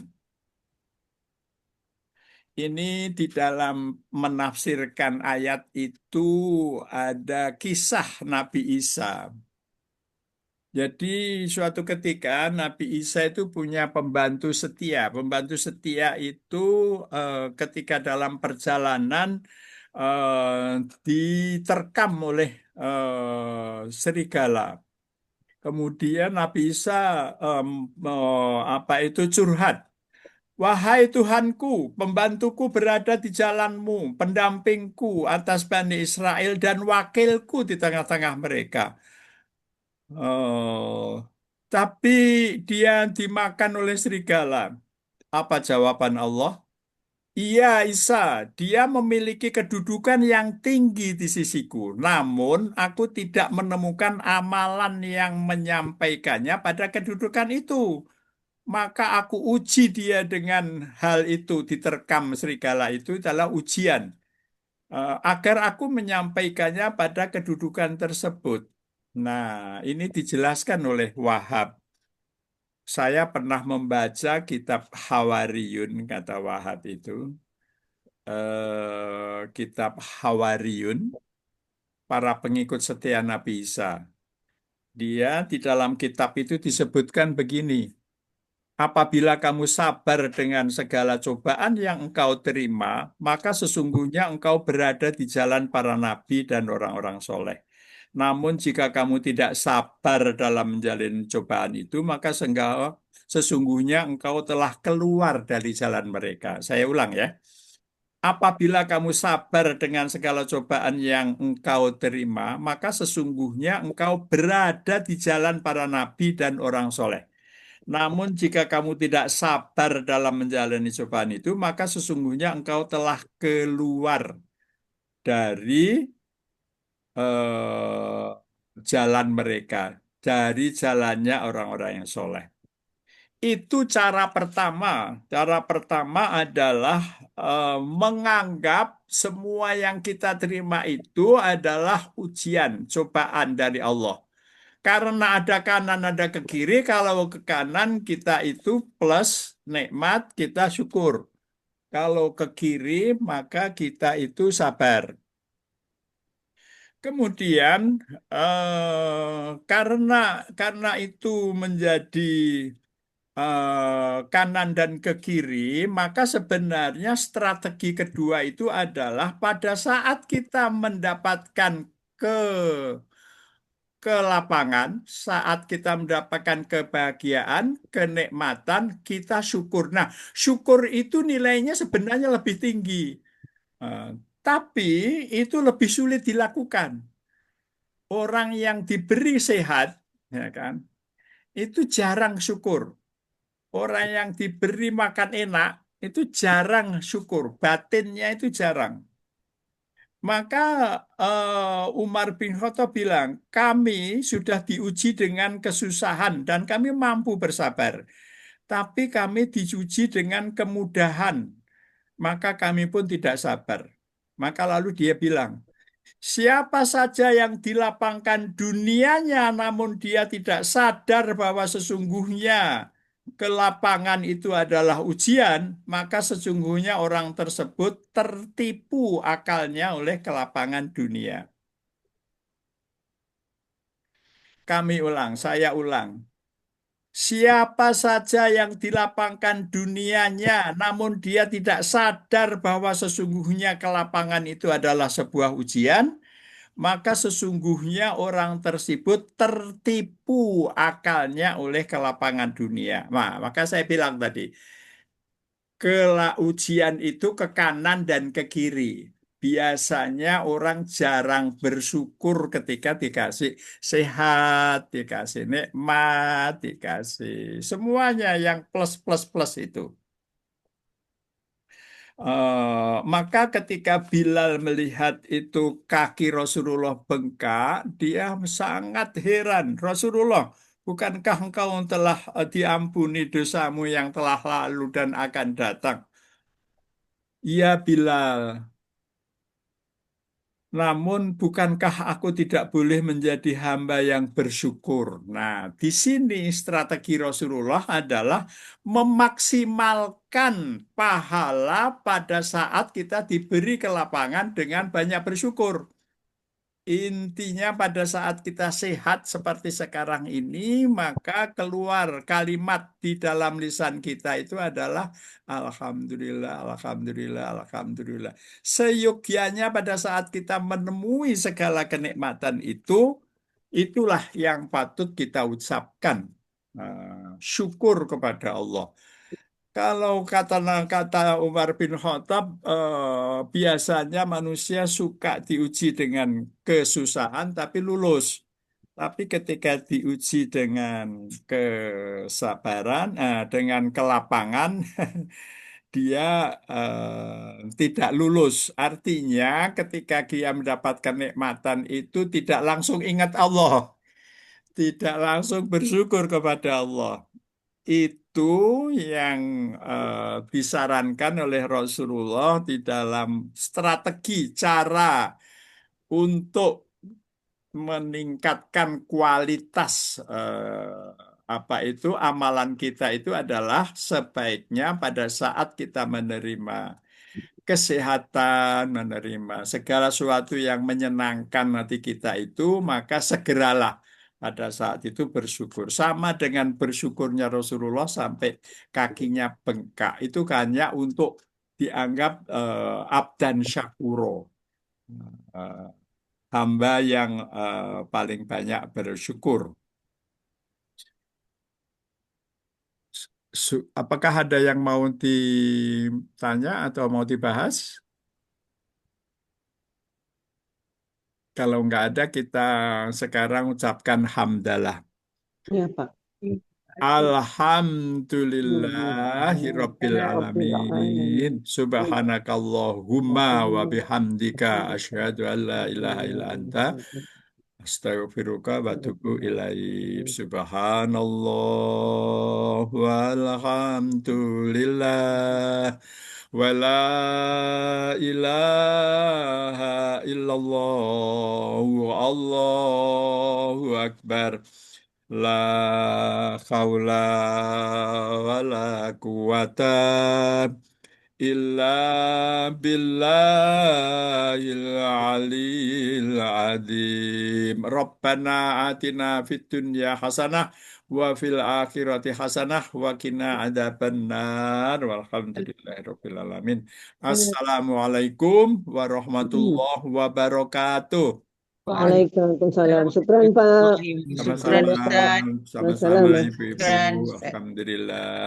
Ini di dalam menafsirkan ayat itu ada kisah Nabi Isa. Jadi suatu ketika Nabi Isa itu punya pembantu setia. Pembantu setia itu ketika dalam perjalanan diterkam oleh serigala. Kemudian Nabi Isa apa itu curhat. Wahai Tuhanku, pembantuku berada di jalanmu, pendampingku atas Bani Israel dan wakilku di tengah-tengah mereka. Oh, tapi dia dimakan oleh serigala. Apa jawaban Allah? Iya, Isa, dia memiliki kedudukan yang tinggi di sisiku. Namun, aku tidak menemukan amalan yang menyampaikannya pada kedudukan itu. Maka aku uji dia dengan hal itu, diterkam serigala itu adalah ujian. Agar aku menyampaikannya pada kedudukan tersebut. Nah, ini dijelaskan oleh Wahab. Saya pernah membaca kitab Hawariyun, kata Wahab itu. Kitab Hawariyun, para pengikut setia Nabi Isa. Dia di dalam kitab itu disebutkan begini. Apabila kamu sabar dengan segala cobaan yang engkau terima, maka sesungguhnya engkau berada di jalan para nabi dan orang-orang soleh. Namun jika kamu tidak sabar dalam menjalani cobaan itu, maka sesungguhnya engkau telah keluar dari jalan mereka. Saya ulang ya. Apabila kamu sabar dengan segala cobaan yang engkau terima, maka sesungguhnya engkau berada di jalan para nabi dan orang soleh. Namun jika kamu tidak sabar dalam menjalani cobaan itu, maka sesungguhnya engkau telah keluar dari eh, jalan mereka, dari jalannya orang-orang yang soleh. Itu cara pertama. Cara pertama adalah menganggap semua yang kita terima itu adalah ujian, cobaan dari Allah. Karena ada kanan, ada ke kiri. Kalau ke kanan kita itu plus nikmat, kita syukur. Kalau ke kiri, maka kita itu sabar. Kemudian karena itu menjadi kanan dan ke kiri, maka sebenarnya strategi kedua itu adalah pada saat kita mendapatkan ke lapangan, saat kita mendapatkan kebahagiaan, kenikmatan, kita syukur. Nah, syukur itu nilainya sebenarnya lebih tinggi. Eh, tapi itu lebih sulit dilakukan. Orang yang diberi sehat, ya kan, itu jarang syukur. Orang yang diberi makan enak, itu jarang syukur. Batinnya itu jarang. Maka Umar bin Khattab bilang, kami sudah diuji dengan kesusahan dan kami mampu bersabar. Tapi kami diuji dengan kemudahan, maka kami pun tidak sabar. Maka lalu dia bilang, siapa saja yang dilapangkan dunianya namun dia tidak sadar bahwa sesungguhnya kelapangan itu adalah ujian, maka sesungguhnya orang tersebut tertipu akalnya oleh kelapangan dunia. Kami ulang, saya ulang. Siapa saja yang dilapangkan dunianya, namun dia tidak sadar bahwa sesungguhnya kelapangan itu adalah sebuah ujian, maka sesungguhnya orang tersebut tertipu akalnya oleh kelapangan dunia. Nah, maka saya bilang tadi, ujian itu ke kanan dan ke kiri. Biasanya orang jarang bersyukur ketika dikasih sehat, dikasih nikmat, dikasih semuanya yang plus plus plus itu. Maka ketika Bilal melihat itu kaki Rasulullah bengkak, dia sangat heran. Rasulullah, bukankah engkau telah diampuni dosamu yang telah lalu dan akan datang? Ya Bilal, namun bukankah aku tidak boleh menjadi hamba yang bersyukur? Nah, di sini strategi Rasulullah adalah memaksimalkan pahala pada saat kita diberi kelapangan dengan banyak bersyukur. Intinya pada saat kita sehat seperti sekarang ini, maka keluar kalimat di dalam lisan kita itu adalah Alhamdulillah, Alhamdulillah, Alhamdulillah. Seyogyanya pada saat kita menemui segala kenikmatan itu, itulah yang patut kita ucapkan. Syukur kepada Allah. Kalau kata Umar bin Khattab, biasanya manusia suka diuji dengan kesusahan tapi lulus. Tapi ketika diuji dengan kesabaran, dengan kelapangan, dia tidak lulus. Artinya ketika dia mendapatkan nikmatan itu tidak langsung ingat Allah, tidak langsung bersyukur kepada Allah. Itu yang disarankan oleh Rasulullah di dalam strategi cara untuk meningkatkan kualitas apa itu amalan kita itu adalah sebaiknya pada saat kita menerima kesehatan, menerima segala sesuatu yang menyenangkan hati kita itu, maka segeralah pada saat itu bersyukur. Sama dengan bersyukurnya Rasulullah sampai kakinya bengkak. Itu hanya untuk dianggap abdan syakuro. Hamba yang paling banyak bersyukur. Apakah ada yang mau ditanya atau mau dibahas? Kalau nggak ada, kita sekarang ucapkan hamdalah. Ya, Pak. Alhamdulillahi Rabbil Rabbil Alamin. alamin. Subhanakallahumma wa bihamdika asyhadu an la ilaha illa anta astaghfiruka wa atubu ilaik. Subhanallah walhamdulillah wa la ilaha illallah Allahu akbar. La khawla wa la quwata illa billahil aliyil azim. Rabbana atina fid dunya hasanah wa fil akhirati hasanah wa qina adzabannar. Walhamdulillahirabbil alamin. Assalamualaikum warahmatullahi wabarakatuh. Waalaikumsalam. Syukran, Pak. Syukran Sama-sama, Ustaz. sama-sama Wassalamu. ibu-ibu. Syukran Ustaz. Alhamdulillah.